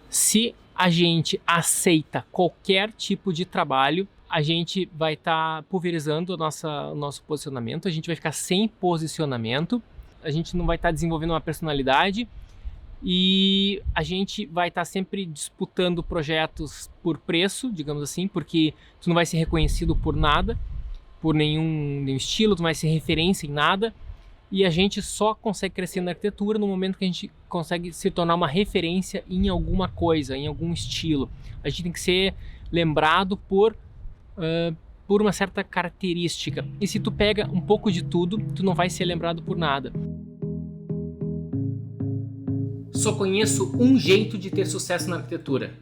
Se a gente aceita qualquer tipo de trabalho, a gente vai estar pulverizando o nosso posicionamento, a gente vai ficar sem posicionamento, a gente não vai estar desenvolvendo uma personalidade e a gente vai estar sempre disputando projetos por preço, digamos assim, porque tu não vai ser reconhecido por nada, por nenhum estilo, tu não vai ser referência em nada. E a gente só consegue crescer na arquitetura no momento que a gente consegue se tornar uma referência em alguma coisa, em algum estilo. A gente tem que ser lembrado por uma certa característica. E se tu pega um pouco de tudo, tu não vai ser lembrado por nada. Só conheço um jeito de ter sucesso na arquitetura,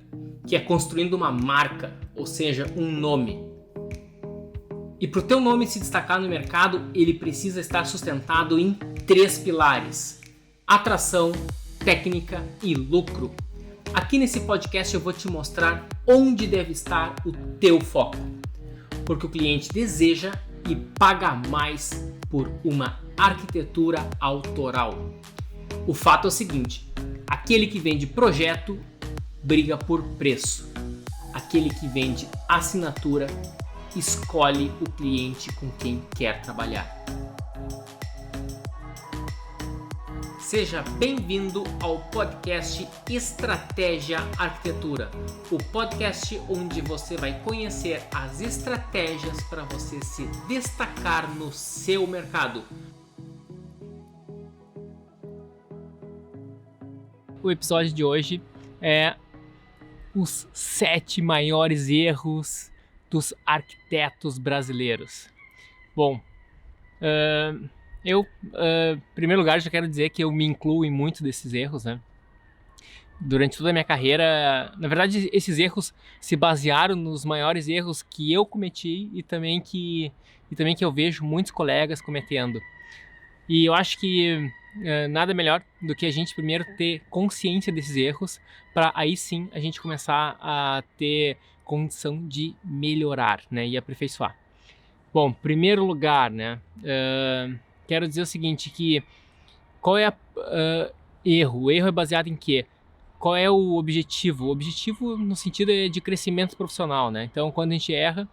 que é construindo uma marca, ou seja, um nome. E para o teu nome se destacar no mercado, ele precisa estar sustentado em 3 pilares: atração, técnica e lucro. Aqui nesse podcast eu vou te mostrar onde deve estar o teu foco, porque o cliente deseja e paga mais por uma arquitetura autoral. O fato é o seguinte: aquele que vende projeto briga por preço, aquele que vende assinatura escolhe o cliente com quem quer trabalhar. Seja bem-vindo ao podcast Estratégia Arquitetura, o podcast onde você vai conhecer as estratégias para você se destacar no seu mercado. O episódio de hoje é os 7 maiores erros dos arquitetos brasileiros. Bom, em primeiro lugar, já quero dizer que eu me incluo em muitos desses erros, né? Durante toda a minha carreira, na verdade, esses erros se basearam nos maiores erros que eu cometi e também que eu vejo muitos colegas cometendo. E eu acho que nada melhor do que a gente primeiro ter consciência desses erros, para aí sim a gente começar a ter condição de melhorar, né, e aperfeiçoar. Bom, primeiro lugar, né, quero dizer o seguinte, que qual é erro? O erro é baseado em quê? Qual é o objetivo? O objetivo no sentido de crescimento profissional, né? Então, quando a gente erra,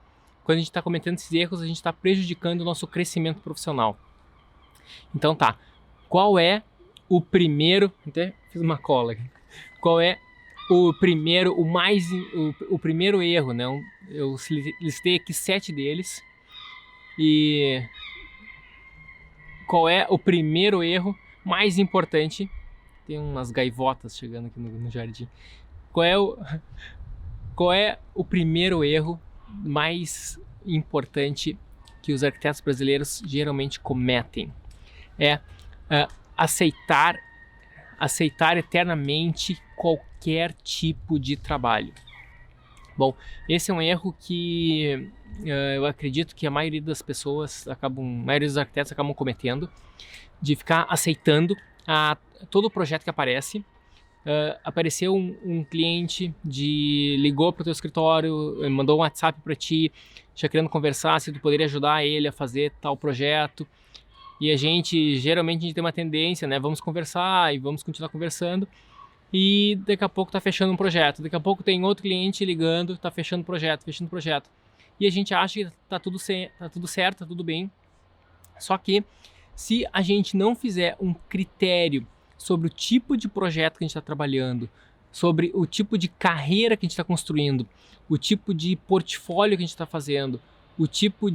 quando a gente está cometendo esses erros, a gente está prejudicando o nosso crescimento profissional. Então tá, qual é o primeiro... Até fiz uma cola aqui. Qual é o primeiro erro, né? Eu listei aqui 7 deles. E qual é o primeiro erro mais importante? Tem umas gaivotas chegando aqui no jardim. Qual é o primeiro erro mais importante que os arquitetos brasileiros geralmente cometem? É aceitar eternamente qualquer tipo de trabalho. Bom, esse é um erro que eu acredito que a maioria dos arquitetos acabam cometendo, de ficar aceitando todo o projeto que aparece. Apareceu um cliente, ligou para o teu escritório, mandou um WhatsApp para ti, já querendo conversar se tu poderia ajudar ele a fazer tal projeto. E geralmente a gente tem uma tendência, né? Vamos conversar e vamos continuar conversando. E daqui a pouco tá fechando um projeto. Daqui a pouco tem outro cliente ligando, tá fechando projeto. E a gente acha que tá tudo certo, tá tudo bem. Só que se a gente não fizer um critério sobre o tipo de projeto que a gente está trabalhando, sobre o tipo de carreira que a gente está construindo, o tipo de portfólio que a gente está fazendo, o tipo o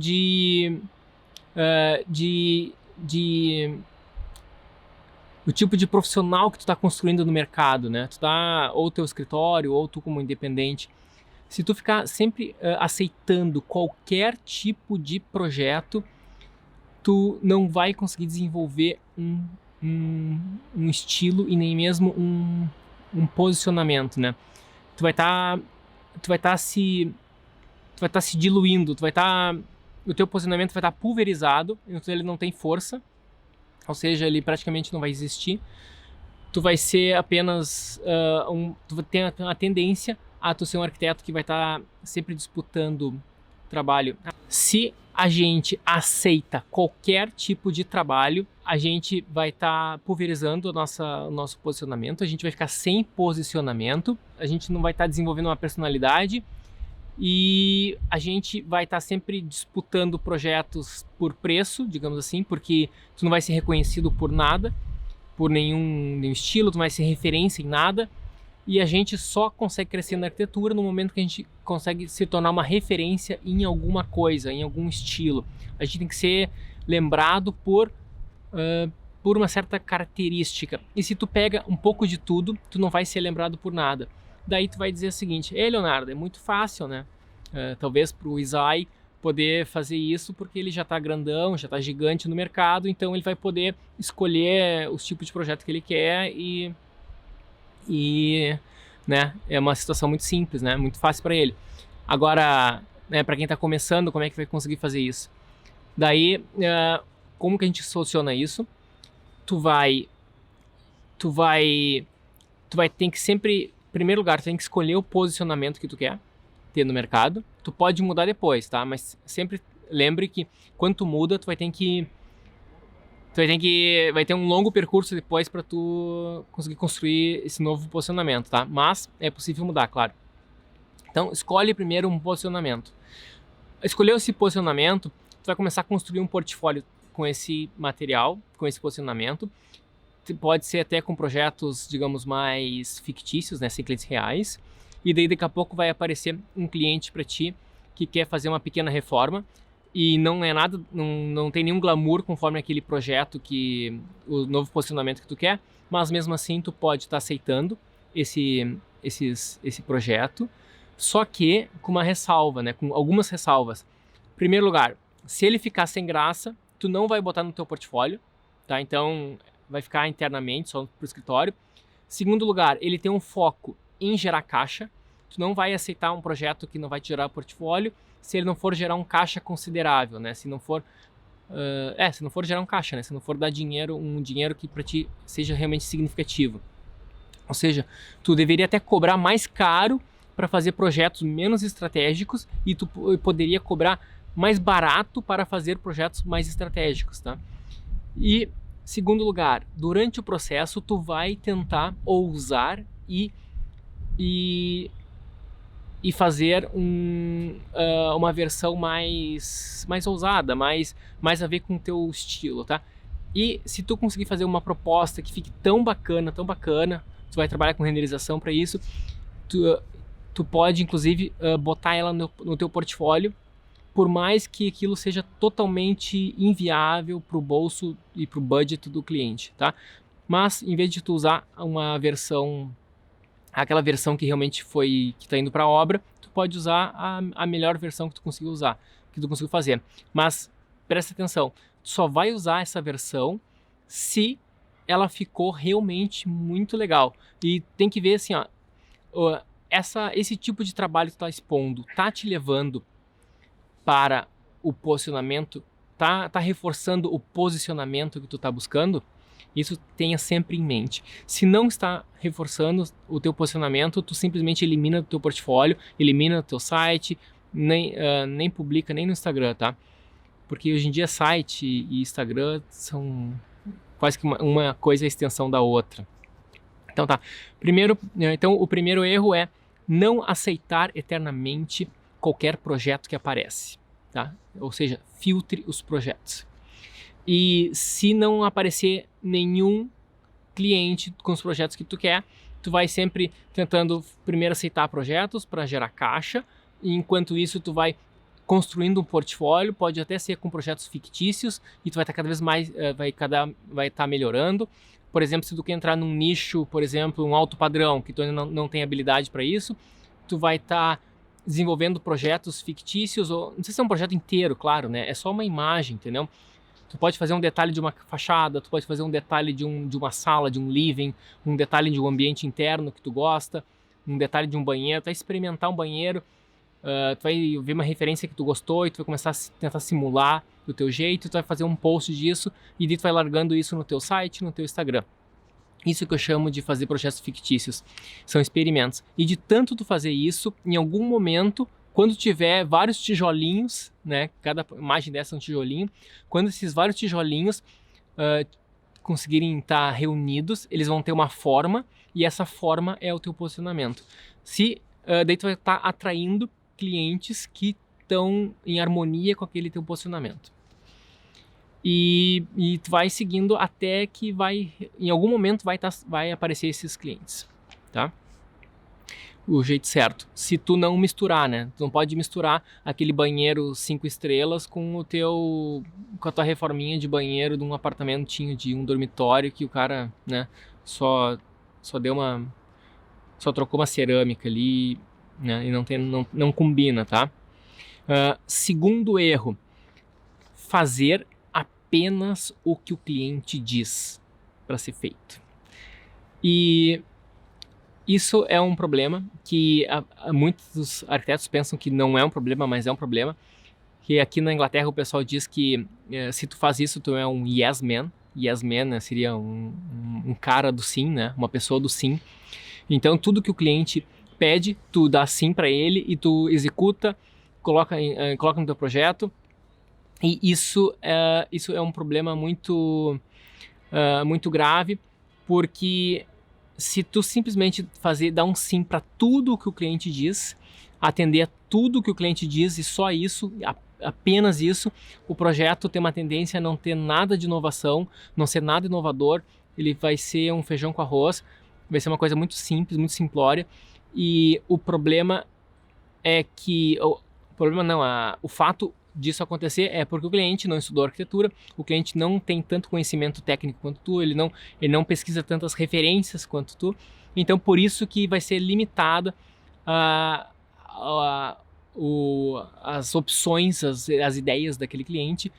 tipo de profissional que tu está construindo no mercado, né? Ou teu escritório, ou tu como independente. Se tu ficar sempre aceitando qualquer tipo de projeto, tu não vai conseguir desenvolver um estilo e nem mesmo um posicionamento, né? Tu vai estar se diluindo, o teu posicionamento vai estar pulverizado, então ele não tem força, ou seja, ele praticamente não vai existir. Tu vai ser apenas tu vai ter uma tendência a tu ser um arquiteto que vai estar sempre disputando trabalho. Se a gente aceita qualquer tipo de trabalho, a gente vai estar pulverizando o nosso posicionamento, a gente vai ficar sem posicionamento, a gente não vai estar desenvolvendo uma personalidade e a gente vai estar sempre disputando projetos por preço, digamos assim, porque tu não vai ser reconhecido por nada, por nenhum estilo, tu não vai ser referência em nada. E a gente só consegue crescer na arquitetura no momento que a gente consegue se tornar uma referência em alguma coisa, em algum estilo. A gente tem que ser lembrado por uma certa característica. E se tu pega um pouco de tudo, tu não vai ser lembrado por nada. Daí tu vai dizer o seguinte: ei, Leonardo, é muito fácil, né? Talvez para o Isai poder fazer isso porque ele já está grandão, já está gigante no mercado, então ele vai poder escolher os tipos de projeto que ele quer e né, é uma situação muito simples, né, muito fácil para ele. Agora, né, para quem está começando, como é que vai conseguir fazer isso? Daí, como que a gente soluciona isso? Tu vai ter que sempre, em primeiro lugar, tu tem que escolher o posicionamento que tu quer ter no mercado. Tu pode mudar depois, tá? Mas sempre lembre que quando tu muda, vai ter um longo percurso depois para tu conseguir construir esse novo posicionamento, tá? Mas é possível mudar, claro. Então, escolhe primeiro um posicionamento. Escolheu esse posicionamento, tu vai começar a construir um portfólio com esse material, com esse posicionamento. Pode ser até com projetos, digamos, mais fictícios, né, sem clientes reais. E daí daqui a pouco vai aparecer um cliente para ti que quer fazer uma pequena reforma e não é nada, não tem nenhum glamour conforme aquele projeto o novo posicionamento que tu quer, mas mesmo assim tu pode estar aceitando esse projeto, só que com uma ressalva, né, com algumas ressalvas. Em primeiro lugar, se ele ficar sem graça, tu não vai botar no teu portfólio, tá? Então vai ficar internamente, só pro escritório. Segundo lugar, ele tem um foco em gerar caixa. Tu não vai aceitar um projeto que não vai te gerar portfólio se ele não for gerar um caixa considerável, né? Se não for gerar um caixa, né? Se não for dar um dinheiro que para ti seja realmente significativo. Ou seja, tu deveria até cobrar mais caro para fazer projetos menos estratégicos e tu poderia cobrar mais barato para fazer projetos mais estratégicos, tá? E segundo lugar, durante o processo tu vai tentar ousar e fazer uma versão mais ousada, mais a ver com o teu estilo, tá? E se tu conseguir fazer uma proposta que fique tão bacana, tu vai trabalhar com renderização para isso, tu pode inclusive botar ela no teu portfólio, por mais que aquilo seja totalmente inviável para o bolso e para o budget do cliente, tá? Mas em vez de tu usar aquela versão que realmente que está indo para a obra, tu pode usar a melhor versão que tu conseguiu usar, que tu conseguiu fazer. Mas presta atenção, tu só vai usar essa versão se ela ficou realmente muito legal. E tem que ver assim, ó, esse tipo de trabalho que tu tá expondo, tá te levando para o posicionamento, tá reforçando o posicionamento que tu tá buscando? Isso tenha sempre em mente. Se não está reforçando o teu posicionamento, tu simplesmente elimina do teu portfólio, elimina do teu site, nem publica nem no Instagram, tá? Porque hoje em dia site e Instagram são quase que uma coisa a extensão da outra. Então tá. Então o primeiro erro é não aceitar eternamente qualquer projeto que aparece, tá? Ou seja, filtre os projetos. E se não aparecer nenhum cliente com os projetos que tu quer, tu vai sempre tentando primeiro aceitar projetos para gerar caixa, e enquanto isso tu vai construindo um portfólio, pode até ser com projetos fictícios, e tu vai estar cada vez mais, vai estar melhorando. Por exemplo, se tu quer entrar num nicho, por exemplo, um alto padrão, que tu ainda não tem habilidade para isso, tu vai estar desenvolvendo projetos fictícios, ou não sei se é um projeto inteiro, claro, né? É só uma imagem, entendeu? Tu pode fazer um detalhe de uma fachada, tu pode fazer um detalhe de uma sala, de um living, um detalhe de um ambiente interno que tu gosta, um detalhe de um banheiro, tu vai experimentar um banheiro, tu vai ver uma referência que tu gostou e tu vai começar a tentar simular do teu jeito, tu vai fazer um post disso e daí tu vai largando isso no teu site, no teu Instagram. Isso que eu chamo de fazer projetos fictícios, são experimentos. E de tanto tu fazer isso, em algum momento, quando tiver vários tijolinhos, né, cada imagem dessa é um tijolinho, quando esses vários tijolinhos conseguirem estar reunidos, eles vão ter uma forma, e essa forma é o teu posicionamento. Daí tu vai estar atraindo clientes que estão em harmonia com aquele teu posicionamento. E tu vai seguindo até que em algum momento vai aparecer esses clientes, tá? O jeito certo. Se tu não misturar, né? Tu não pode misturar aquele banheiro 5 estrelas com a tua reforminha de banheiro de um apartamentinho de um dormitório que o cara, né, só trocou uma cerâmica ali, né, e não combina, tá? Segundo erro, fazer apenas o que o cliente diz para ser feito. E isso é um problema que muitos arquitetos pensam que não é um problema, mas é um problema. Que aqui na Inglaterra o pessoal diz que se tu faz isso, tu é um yes man. Yes man, né, seria um cara do sim, né, uma pessoa do sim. Então tudo que o cliente pede, tu dá sim para ele e tu executa, coloca no teu projeto. E isso é um problema muito grave, porque se tu simplesmente dar um sim para tudo o que o cliente diz, atender a tudo o que o cliente diz e só isso, apenas isso, o projeto tem uma tendência a não ter nada de inovação, não ser nada inovador, ele vai ser um feijão com arroz, vai ser uma coisa muito simples, muito simplória, e o problema é que... O fato disso acontecer é porque o cliente não estudou arquitetura, o cliente não tem tanto conhecimento técnico quanto tu, ele não pesquisa tantas referências quanto tu, então por isso que vai ser limitada as opções, as ideias daquele cliente,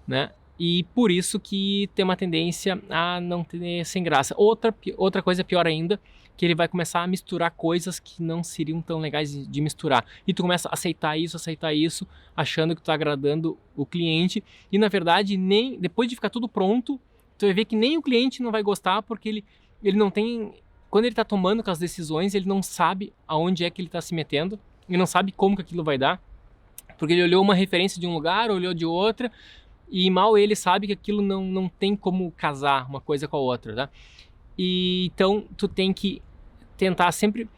né? E por isso que tem uma tendência a não ter sem graça. Outra coisa pior ainda, que ele vai começar a misturar coisas que não seriam tão legais de misturar. E tu começa a aceitar isso, achando que tu tá agradando o cliente. E na verdade, nem depois de ficar tudo pronto, tu vai ver que nem o cliente não vai gostar, porque ele não tem... Quando ele tá tomando aquelas decisões, ele não sabe aonde é que ele tá se metendo, ele não sabe como que aquilo vai dar, porque ele olhou uma referência de um lugar, olhou de outra, e mal ele sabe que aquilo não tem como casar uma coisa com a outra, tá? E então tu tem que tentar sempre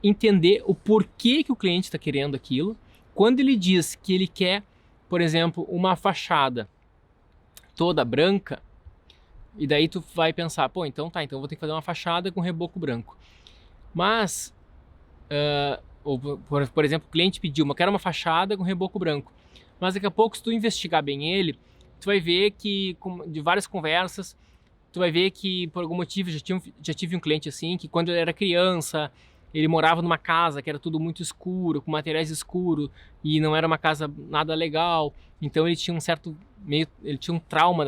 entender o porquê que o cliente está querendo aquilo. Quando ele diz que ele quer, por exemplo, uma fachada toda branca, e daí tu vai pensar, pô, então tá, então eu vou ter que fazer uma fachada com reboco branco. Mas, por exemplo, o cliente pediu, eu quero uma fachada com reboco branco. Mas daqui a pouco, se tu investigar bem ele, tu vai ver que, de várias conversas, tu vai ver que por algum motivo já tive um cliente assim, que quando ele era criança, ele morava numa casa que era tudo muito escuro, com materiais escuros, e não era uma casa nada legal, então ele tinha ele tinha um trauma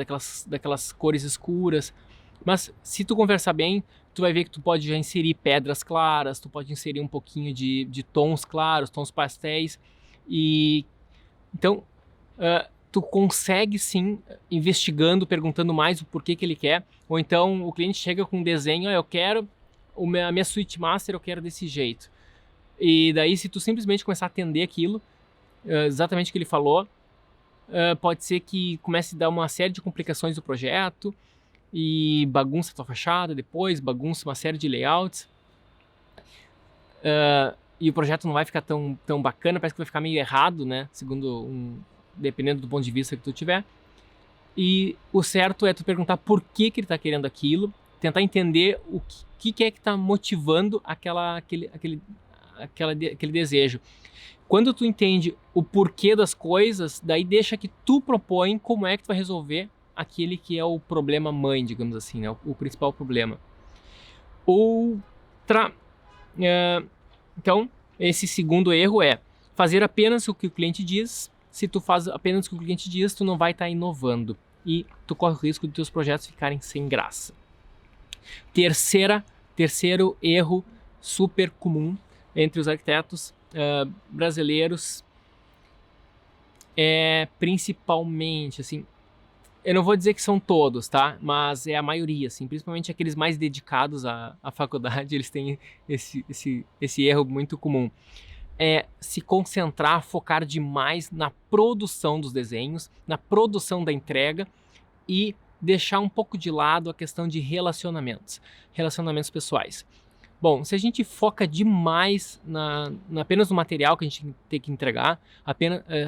daquelas cores escuras. Mas se tu conversar bem, tu vai ver que tu pode já inserir pedras claras, tu pode inserir um pouquinho de tons claros, tons pastéis, e então tu consegue sim, investigando, perguntando mais o porquê que ele quer, ou então o cliente chega com um desenho, eu quero a minha suite master, eu quero desse jeito. E daí, se tu simplesmente começar a atender aquilo, exatamente o que ele falou, pode ser que comece a dar uma série de complicações do projeto, e bagunça a tua fachada depois, bagunça uma série de layouts, e o projeto não vai ficar tão bacana, parece que vai ficar meio errado, né, dependendo do ponto de vista que tu tiver. E o certo é tu perguntar por que ele está querendo aquilo, tentar entender o que é que está motivando aquele desejo. Quando tu entende o porquê das coisas, daí deixa que tu propõe como é que tu vai resolver aquele que é o problema mãe, digamos assim, né? O principal problema. Então, esse segundo erro é fazer apenas o que o cliente diz. Se tu faz apenas o que o cliente diz, tu não vai estar inovando e tu corre o risco de teus projetos ficarem sem graça. Terceiro erro super comum entre os arquitetos brasileiros é principalmente, assim, eu não vou dizer que são todos, tá? Mas é a maioria, assim, principalmente aqueles mais dedicados à faculdade, eles têm esse erro muito comum. é se concentrar, focar demais na produção dos desenhos, na produção da entrega e deixar um pouco de lado a questão de relacionamentos pessoais. Bom, se a gente foca demais apenas no material que a gente tem que entregar,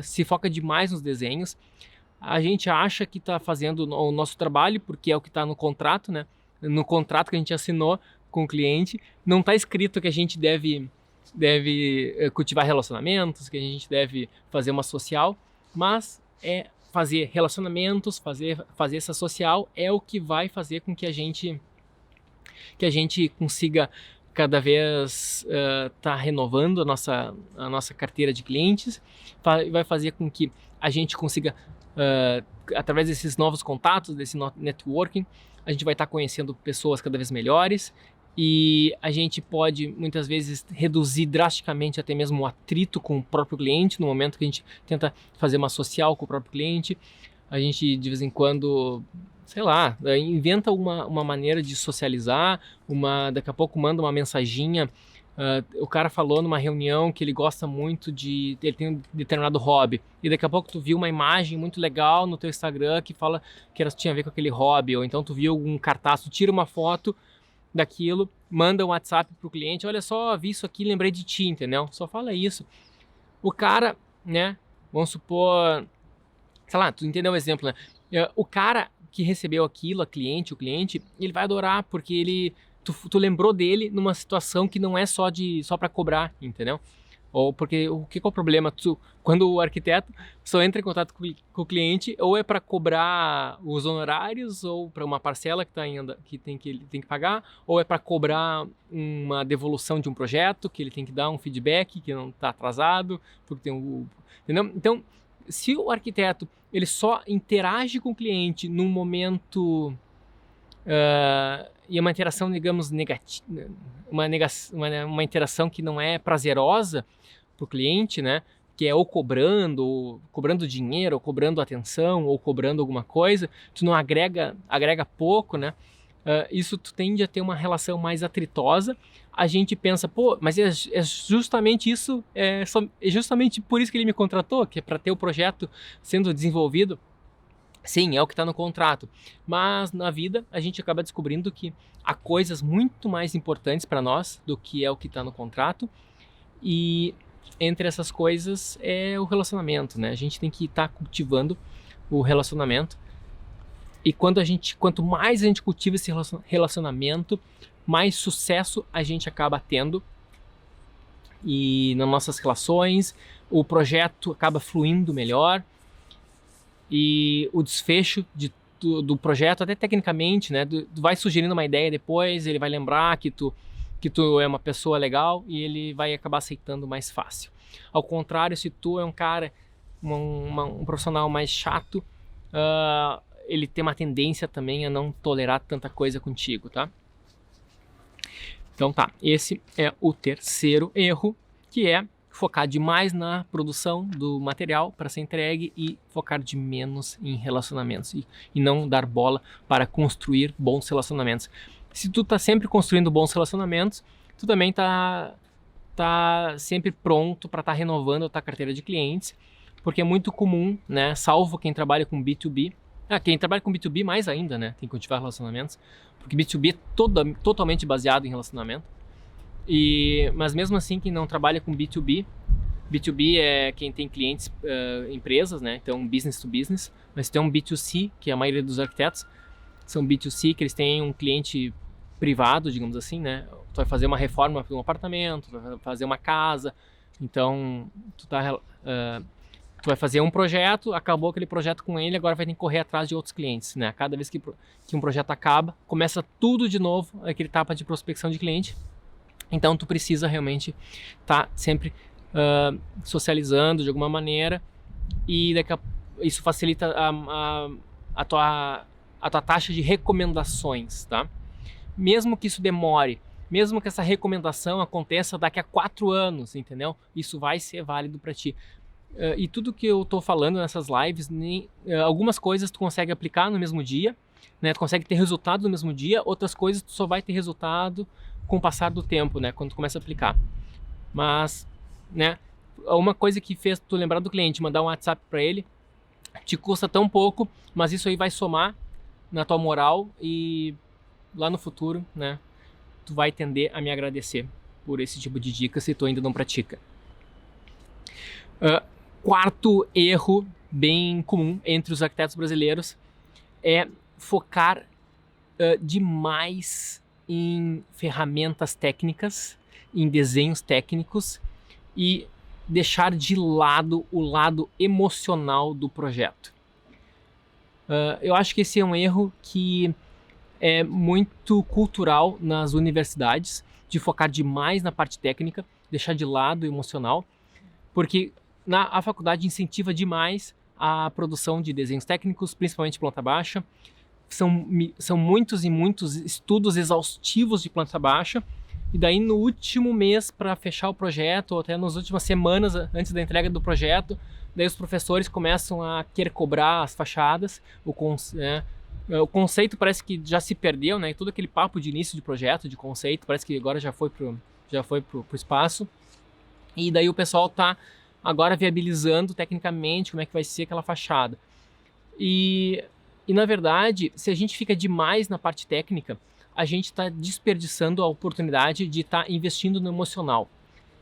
se foca demais nos desenhos, a gente acha que está fazendo o nosso trabalho, porque é o que está no contrato, né? No contrato que a gente assinou com o cliente, não está escrito que a gente deve cultivar relacionamentos, que a gente deve fazer uma social, mas fazer relacionamentos, fazer essa social é o que vai fazer com que a gente consiga cada vez tá renovando a nossa carteira de clientes, vai fazer com que a gente consiga, através desses novos contatos, desse networking, a gente vai estar conhecendo pessoas cada vez melhores e a gente pode muitas vezes reduzir drasticamente até mesmo o atrito com o próprio cliente no momento que a gente tenta fazer uma social com o próprio cliente. A gente de vez em quando, sei lá, inventa uma maneira de socializar, daqui a pouco manda uma mensaginha. O cara falou numa reunião que ele gosta muito ele tem um determinado hobby, e daqui a pouco tu viu uma imagem muito legal no teu Instagram que fala que tinha a ver com aquele hobby, ou então tu viu um cartaz, tu tira uma foto daquilo, manda um WhatsApp pro cliente, olha só, vi isso aqui, lembrei de ti, entendeu? Só fala isso. O cara, né, vamos supor, sei lá, tu entendeu o exemplo, né? O cara que recebeu aquilo, o cliente, ele vai adorar, porque tu lembrou dele numa situação que não é só para cobrar, entendeu? Ou porque o que é o problema? Quando o arquiteto só entra em contato com o cliente, ou é para cobrar os honorários, ou para uma parcela que ele tem que pagar, ou é para cobrar uma devolução de um projeto, que ele tem que dar um feedback que não está atrasado, porque entendeu? Então, se o arquiteto ele só interage com o cliente num momento e uma interação, digamos, negativa, uma interação que não é prazerosa para o cliente, né? Que é ou cobrando dinheiro, ou cobrando atenção, ou cobrando alguma coisa, tu não agrega pouco, né? Isso tu tende a ter uma relação mais atritosa. A gente pensa, pô, mas é justamente isso, é justamente por isso que ele me contratou, que é para ter o projeto sendo desenvolvido. Sim, é o que está no contrato, mas na vida a gente acaba descobrindo que há coisas muito mais importantes para nós do que é o que está no contrato, e entre essas coisas é o relacionamento, né? A gente tem que estar cultivando o relacionamento, e quanto mais a gente cultiva esse relacionamento, mais sucesso a gente acaba tendo e nas nossas relações, o projeto acaba fluindo melhor. E o desfecho do projeto, até tecnicamente, né, vai sugerindo uma ideia depois, ele vai lembrar que tu é uma pessoa legal e ele vai acabar aceitando mais fácil. Ao contrário, se tu é um cara, um profissional mais chato, ele tem uma tendência também a não tolerar tanta coisa contigo, tá? Então tá, esse é o terceiro erro, que é focar demais na produção do material para ser entregue e focar de menos em relacionamentos e não dar bola para construir bons relacionamentos. Se tu tá sempre construindo bons relacionamentos, tu também tá sempre pronto para estar renovando a tua carteira de clientes, porque é muito comum, né, salvo quem trabalha com B2B, quem trabalha com B2B mais ainda, né, tem que cultivar relacionamentos, porque B2B é totalmente baseado em relacionamento. Mas mesmo assim, quem não trabalha com B2B é quem tem clientes, empresas, né? Então, business to business. Mas tem um B2C, que é a maioria dos arquitetos são B2C, que eles têm um cliente privado, digamos assim, né? Tu vai fazer uma reforma para um apartamento, tu vai fazer uma casa. Então, tu vai fazer um projeto, acabou aquele projeto com ele, agora vai ter que correr atrás de outros clientes, né? Cada vez que um projeto acaba, começa tudo de novo, aquele etapa de prospecção de cliente. Então, tu precisa realmente estar sempre socializando de alguma maneira, e isso facilita a tua taxa de recomendações, tá? Mesmo que isso demore, mesmo que essa recomendação aconteça daqui a 4 anos, entendeu? Isso vai ser válido para ti. E tudo que eu tô falando nessas lives, algumas coisas tu consegue aplicar no mesmo dia, né? Tu consegue ter resultado no mesmo dia, outras coisas tu só vai ter resultado com o passar do tempo, né? Quando tu começa a aplicar. Mas né? Uma coisa que fez tu lembrar do cliente, mandar um WhatsApp para ele, te custa tão pouco, mas isso aí vai somar na tua moral e lá no futuro, né, tu vai tender a me agradecer por esse tipo de dica se tu ainda não pratica. Quarto erro bem comum entre os arquitetos brasileiros é focar demais em ferramentas técnicas, em desenhos técnicos e deixar de lado o lado emocional do projeto. Eu acho que esse é um erro que é muito cultural nas universidades, de focar demais na parte técnica, deixar de lado o emocional, porque a faculdade incentiva demais a produção de desenhos técnicos, principalmente planta baixa. São muitos e muitos estudos exaustivos de planta baixa, e daí no último mês para fechar o projeto, ou até nas últimas semanas antes da entrega do projeto, daí os professores começam a querer cobrar as fachadas, o conceito parece que já se perdeu, né? Todo aquele papo de início de projeto, de conceito, parece que agora já foi pro espaço, e daí o pessoal tá agora viabilizando tecnicamente como é que vai ser aquela fachada. E na verdade, se a gente fica demais na parte técnica, a gente está desperdiçando a oportunidade de estar investindo no emocional.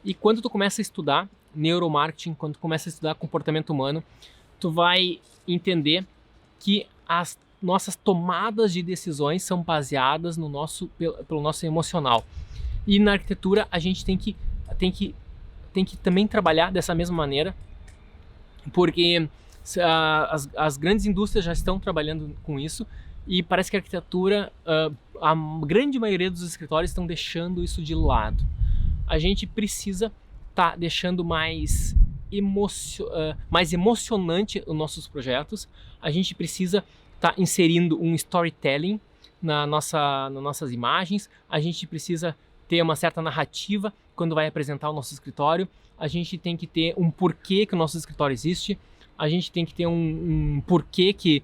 E quando tu começa a estudar neuromarketing, quando tu começa a estudar comportamento humano, tu vai entender que as nossas tomadas de decisões são baseadas pelo nosso emocional. E na arquitetura a gente tem que também trabalhar dessa mesma maneira, porque as grandes indústrias já estão trabalhando com isso, e parece que a arquitetura, a grande maioria dos escritórios estão deixando isso de lado. A gente precisa estar deixando mais emocionante os nossos projetos. A gente precisa estar inserindo um storytelling nas nossas imagens. A gente precisa ter uma certa narrativa quando vai apresentar o nosso escritório. A gente tem que ter um porquê que o nosso escritório existe. A gente tem que ter um porquê que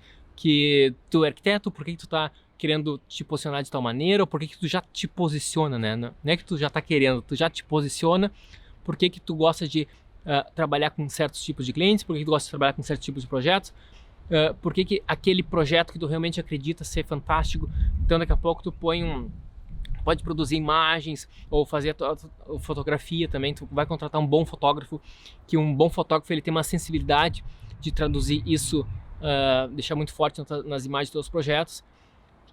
tu é arquiteto, por que tu tá querendo te posicionar de tal maneira, ou por que tu já te posiciona, né? Não é que tu já tá querendo, tu já te posiciona, por que tu gosta de trabalhar com certos tipos de clientes, por que tu gosta de trabalhar com certos tipos de projetos, por que aquele projeto que tu realmente acredita ser fantástico, então daqui a pouco tu pode produzir imagens ou fazer a fotografia também, tu vai contratar um bom fotógrafo, que um bom fotógrafo ele tem uma sensibilidade de traduzir isso, deixar muito forte nas imagens dos teus projetos,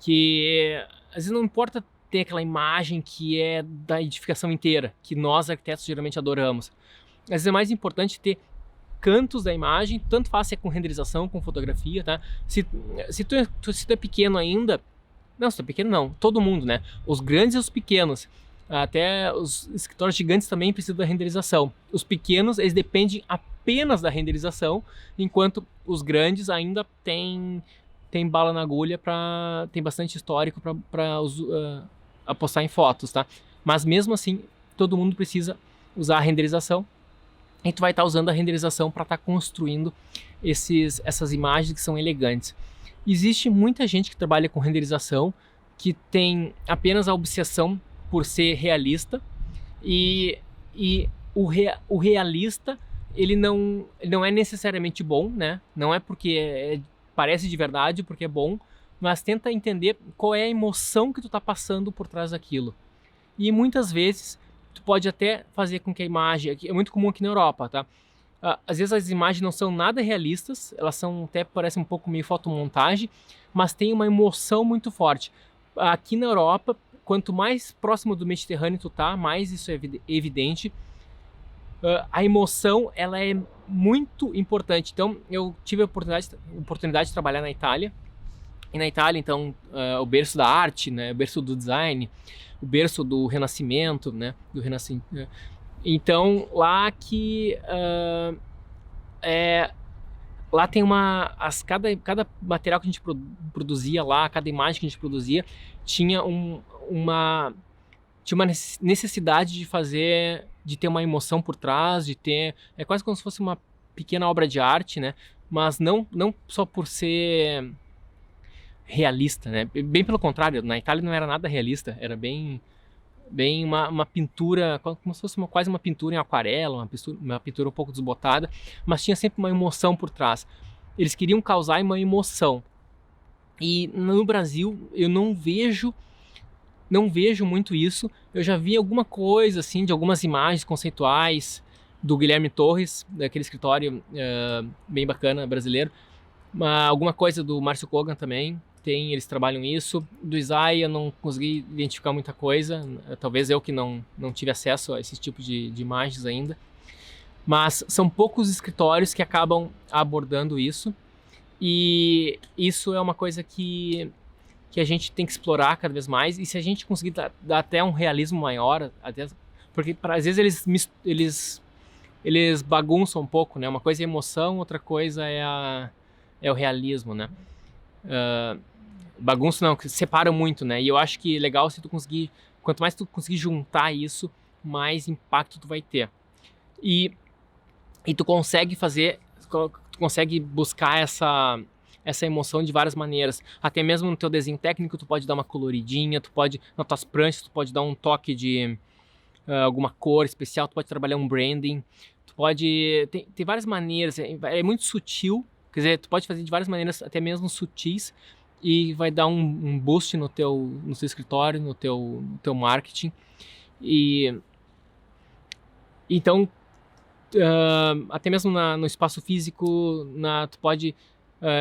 que às vezes não importa ter aquela imagem que é da edificação inteira, que nós arquitetos geralmente adoramos. Às vezes é mais importante ter cantos da imagem, tanto faz se é com renderização, com fotografia, tá? Se tu é pequeno ainda, não, se tu é pequeno não, todo mundo, né? Os grandes e os pequenos, até os escritórios gigantes também precisam da renderização. Os pequenos, eles dependem apenas da renderização, enquanto os grandes ainda têm bala na agulha, tem bastante histórico para apostar em fotos, tá? Mas mesmo assim, todo mundo precisa usar a renderização, e tu vai estar usando a renderização para estar construindo essas imagens que são elegantes. Existe muita gente que trabalha com renderização que tem apenas a obsessão por ser realista, e o realista ele não é necessariamente bom, né? Não é porque parece de verdade, porque é bom, mas tenta entender qual é a emoção que tu tá passando por trás daquilo. E muitas vezes tu pode até fazer com que a imagem, é muito comum aqui na Europa, tá? Às vezes as imagens não são nada realistas, elas parecem um pouco meio fotomontagem, mas tem uma emoção muito forte. Aqui na Europa, quanto mais próximo do Mediterrâneo tu tá, mais isso é evidente. A emoção, ela é muito importante. Então, eu tive a oportunidade de trabalhar na Itália. E na Itália, então, o berço da arte, né, o berço do design, o berço do Renascimento, né, Então, lá lá tem cada material que a gente produzia lá, cada imagem que a gente produzia, tinha uma necessidade de ter uma emoção por trás, é quase como se fosse uma pequena obra de arte, né? Mas não só por ser realista, né? Bem pelo contrário, na Itália não era nada realista, era bem bem uma pintura, como se fosse quase uma pintura em aquarela, uma pintura um pouco desbotada, mas tinha sempre uma emoção por trás. Eles queriam causar uma emoção. E no Brasil eu não vejo muito isso. Eu já vi alguma coisa assim de algumas imagens conceituais do Guilherme Torres, daquele escritório bem bacana brasileiro. Alguma coisa do Márcio Kogan também, eles trabalham isso. Do Isai eu não consegui identificar muita coisa, talvez eu que não tive acesso a esse tipo de imagens ainda. Mas são poucos escritórios que acabam abordando isso, e isso é uma coisa que a gente tem que explorar cada vez mais, e se a gente conseguir dar até um realismo maior, porque às vezes eles bagunçam um pouco, né? Uma coisa é emoção, outra coisa é o realismo, né? Bagunça não, que separam muito, né? E eu acho que é legal se tu conseguir, quanto mais tu conseguir juntar isso, mais impacto tu vai ter. E tu consegue buscar essa emoção de várias maneiras. Até mesmo no teu desenho técnico, tu pode dar uma coloridinha, nas tuas pranchas, tu pode dar um toque de alguma cor especial, tu pode trabalhar um branding, tem várias maneiras, é muito sutil, quer dizer, tu pode fazer de várias maneiras, até mesmo sutis, e vai dar um boost no teu escritório, no teu marketing. E então, até mesmo no espaço físico, tu pode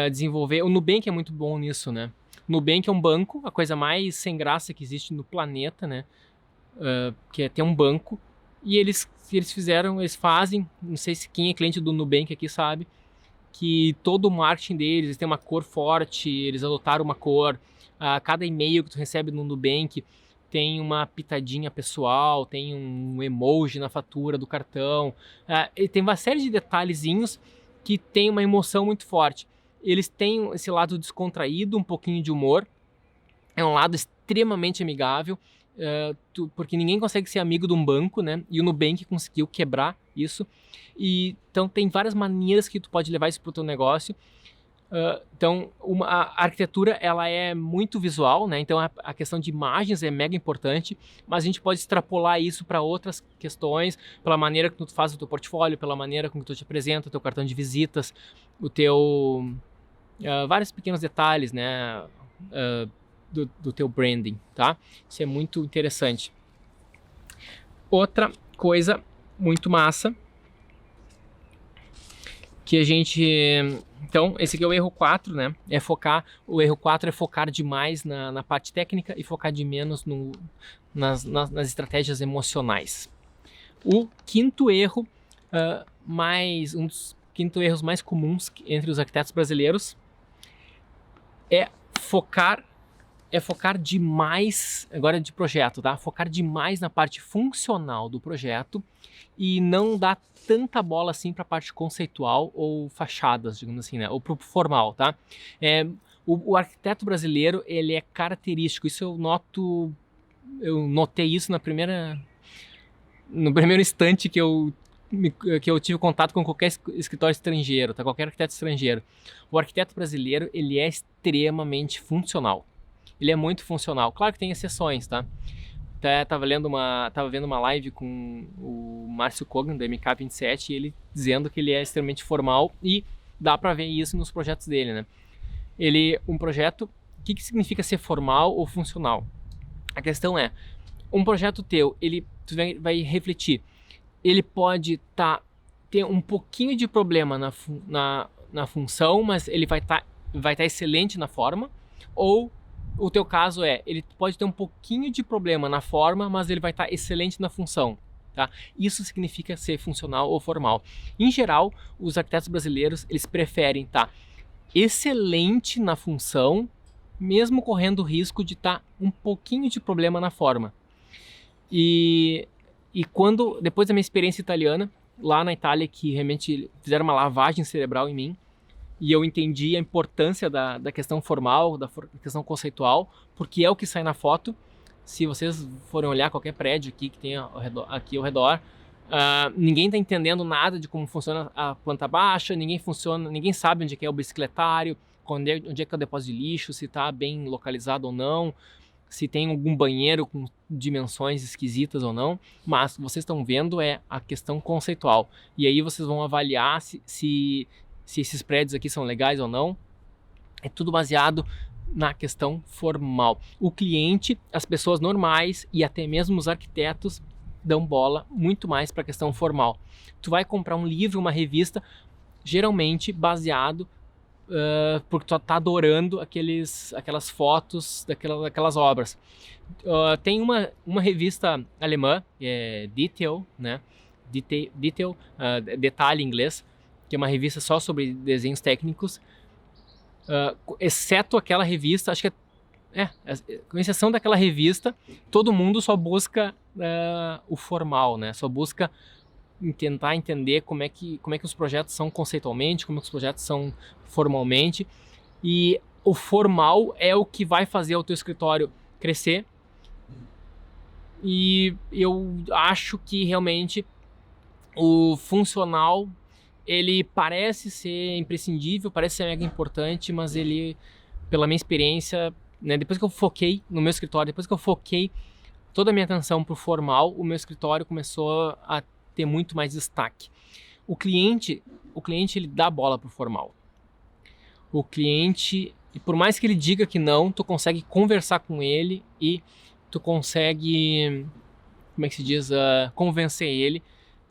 desenvolver. O Nubank é muito bom nisso, né? O Nubank é um banco, a coisa mais sem graça que existe no planeta, né? Que é ter um banco, e eles fazem, não sei se quem é cliente do Nubank aqui sabe, que todo o marketing deles, eles têm uma cor forte, eles adotaram uma cor, cada e-mail que tu recebe no Nubank tem uma pitadinha pessoal, tem um emoji na fatura do cartão, e tem uma série de detalhezinhos que tem uma emoção muito forte. Eles têm esse lado descontraído, um pouquinho de humor, é um lado extremamente amigável, porque ninguém consegue ser amigo de um banco, né? E o Nubank conseguiu quebrar isso. Então tem várias maneiras que tu pode levar isso para o teu negócio. Então a arquitetura ela é muito visual, né? Então a questão de imagens é mega importante, mas a gente pode extrapolar isso para outras questões, pela maneira que tu faz o teu portfólio, pela maneira como tu te apresenta, o teu cartão de visitas, vários pequenos detalhes, né? Do teu branding, tá? Isso é muito interessante. Outra coisa muito massa que a gente... Então, esse aqui é o erro 4, né? O erro 4 é focar demais na parte técnica e focar de menos nas estratégias emocionais. O quinto erro, um dos quinto erros mais comuns entre os arquitetos brasileiros é focar demais, agora de projeto, tá? Focar demais na parte funcional do projeto e não dar tanta bola assim para a parte conceitual ou fachadas, digamos assim, né? Ou pro formal, tá? O arquiteto brasileiro, ele é característico, isso eu notei isso no primeiro instante que eu tive contato com qualquer escritório estrangeiro, tá? Qualquer arquiteto estrangeiro. O arquiteto brasileiro, ele é extremamente funcional. Ele é muito funcional. Claro que tem exceções, tá? Até tava vendo uma live com o Márcio Kogan, da MK27, e ele dizendo que ele é extremamente formal, e dá pra ver isso nos projetos dele, né? Um projeto, o que significa ser formal ou funcional? A questão é, um projeto teu, tu vai refletir, ele pode ter um pouquinho de problema na função, mas ele vai tá excelente na forma, ou o teu caso ele pode ter um pouquinho de problema na forma, mas ele vai estar excelente na função, tá? Isso significa ser funcional ou formal. Em geral, os arquitetos brasileiros, eles preferem estar excelente na função, mesmo correndo o risco de estar um pouquinho de problema na forma. E depois da minha experiência italiana, lá na Itália, que realmente fizeram uma lavagem cerebral em mim, e eu entendi a importância da questão formal, da questão conceitual, porque é o que sai na foto. Se vocês forem olhar qualquer prédio aqui que tem aqui ao redor, ninguém está entendendo nada de como funciona a planta baixa, ninguém sabe onde é o bicicletário, onde é que é o depósito de lixo, se está bem localizado ou não. se tem algum banheiro com dimensões esquisitas ou não, mas o que vocês estão vendo é a questão conceitual. E aí vocês vão avaliar se esses prédios aqui são legais ou não. É tudo baseado na questão formal. O cliente, as pessoas normais e até mesmo os arquitetos dão bola muito mais para a questão formal. Tu vai comprar um livro, uma revista, geralmente baseado porque tu tá adorando aquelas fotos daquelas obras. Tem uma revista alemã, Detail, né? Detail, detalhe em inglês, que é uma revista só sobre desenhos técnicos. Exceto aquela revista, acho que com exceção daquela revista, todo mundo só busca o formal, né? Só busca tentar entender como é que os projetos são conceitualmente, como é que os projetos são formalmente, e o formal é o que vai fazer o teu escritório crescer. E eu acho que realmente o funcional, ele parece ser imprescindível, parece ser mega importante, mas ele, pela minha experiência, né, depois que eu foquei no meu escritório, depois que eu foquei toda a minha atenção para o formal, o meu escritório começou a ter muito mais destaque. O cliente ele dá bola pro formal. O cliente, por mais que ele diga que não, tu consegue conversar com ele e tu consegue, como é que se diz, convencer ele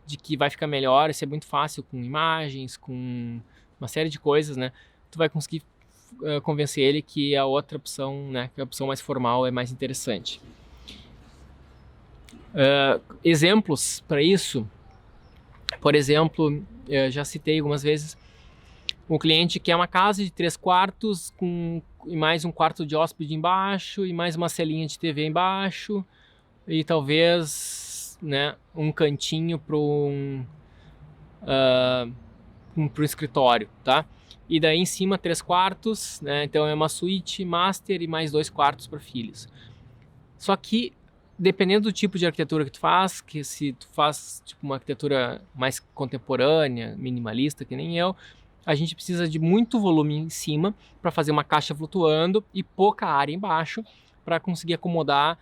de que vai ficar melhor, isso é muito fácil com imagens, com uma série de coisas, né? Tu vai conseguir convencer ele que a outra opção, né, que a opção mais formal é mais interessante. Exemplos para isso, por exemplo, eu já citei algumas vezes, o cliente quer uma casa de 3 quartos e mais um quarto de hóspede embaixo e mais uma salinha de TV embaixo e talvez, né, um cantinho para pro escritório, tá? E daí em cima 3 quartos, né? Então é uma suíte master e mais 2 quartos para filhos. Só que dependendo do tipo de arquitetura que tu faz, que se tu faz tipo uma arquitetura mais contemporânea, minimalista, que nem eu, a gente precisa de muito volume em cima para fazer uma caixa flutuando e pouca área embaixo para conseguir acomodar,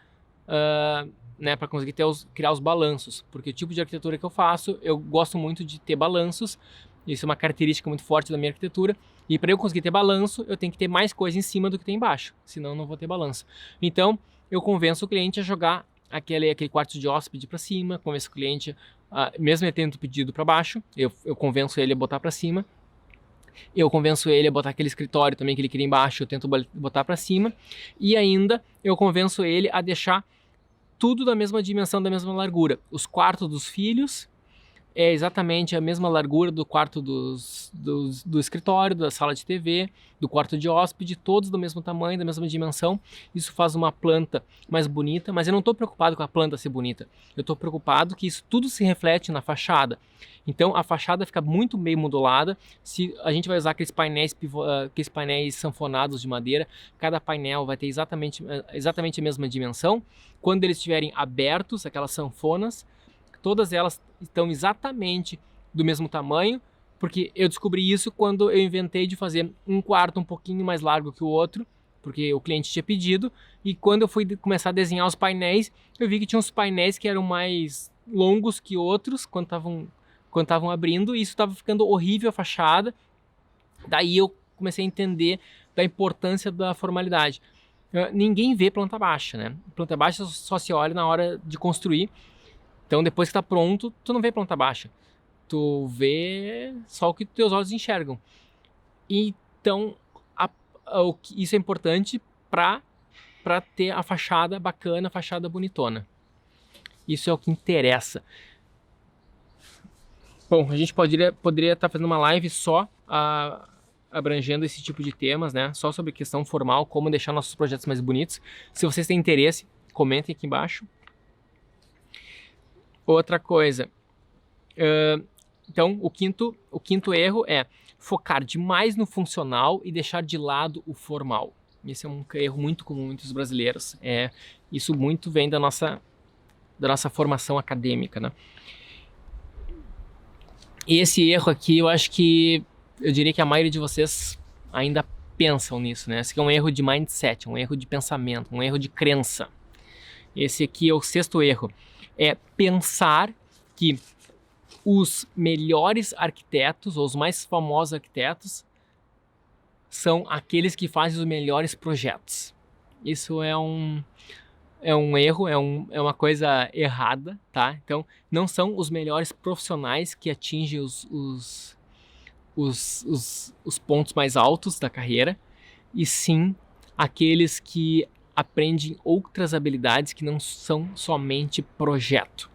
né, para conseguir criar os balanços. Porque o tipo de arquitetura que eu faço, eu gosto muito de ter balanços. Isso é uma característica muito forte da minha arquitetura. E para eu conseguir ter balanço, eu tenho que ter mais coisa em cima do que tem embaixo, senão eu não vou ter balanço. Então, eu convenço o cliente a jogar aquele quarto de hóspede para cima, convenço o cliente, mesmo ele tendo pedido para baixo, eu convenço ele a botar para cima. Eu convenço ele a botar aquele escritório também que ele queria embaixo, eu tento botar para cima. E ainda eu convenço ele a deixar tudo da mesma dimensão, da mesma largura. Os quartos dos filhos é exatamente a mesma largura do quarto do escritório, da sala de TV, do quarto de hóspede, todos do mesmo tamanho, da mesma dimensão. Isso faz uma planta mais bonita, mas eu não estou preocupado com a planta ser bonita. Eu estou preocupado que isso tudo se reflete na fachada. Então a fachada fica muito bem modulada. Se a gente vai usar aqueles painéis sanfonados de madeira, cada painel vai ter exatamente a mesma dimensão. Quando eles estiverem abertos, aquelas sanfonas, todas elas estão exatamente do mesmo tamanho, porque eu descobri isso quando eu inventei de fazer um quarto um pouquinho mais largo que o outro, porque o cliente tinha pedido, e quando eu fui começar a desenhar os painéis, eu vi que tinha uns painéis que eram mais longos que outros quando estavam abrindo, e isso estava ficando horrível a fachada. Daí eu comecei a entender da importância da formalidade. Ninguém vê planta baixa, né? Planta baixa só se olha na hora de construir. Então, depois que está pronto, tu não vê planta baixa. Tu vê só o que teus olhos enxergam. Então, isso é importante para ter a fachada bacana, a fachada bonitona. Isso é o que interessa. Bom, a gente poderia estar fazendo uma live só abrangendo esse tipo de temas, né? Só sobre questão formal, como deixar nossos projetos mais bonitos. Se vocês têm interesse, comentem aqui embaixo. Outra coisa, então o quinto erro é focar demais no funcional e deixar de lado o formal. Esse é um erro muito comum entre os brasileiros. Isso muito vem da nossa formação acadêmica, né? E esse erro aqui, eu diria que a maioria de vocês ainda pensam nisso, né? Esse aqui é um erro de mindset, um erro de pensamento, um erro de crença. Esse aqui é o sexto erro, é pensar que os melhores arquitetos, ou os mais famosos arquitetos, são aqueles que fazem os melhores projetos. Isso é um erro, é uma coisa errada, tá? Então, não são os melhores profissionais que atingem os pontos mais altos da carreira, e sim aqueles que aprendem outras habilidades que não são somente projeto.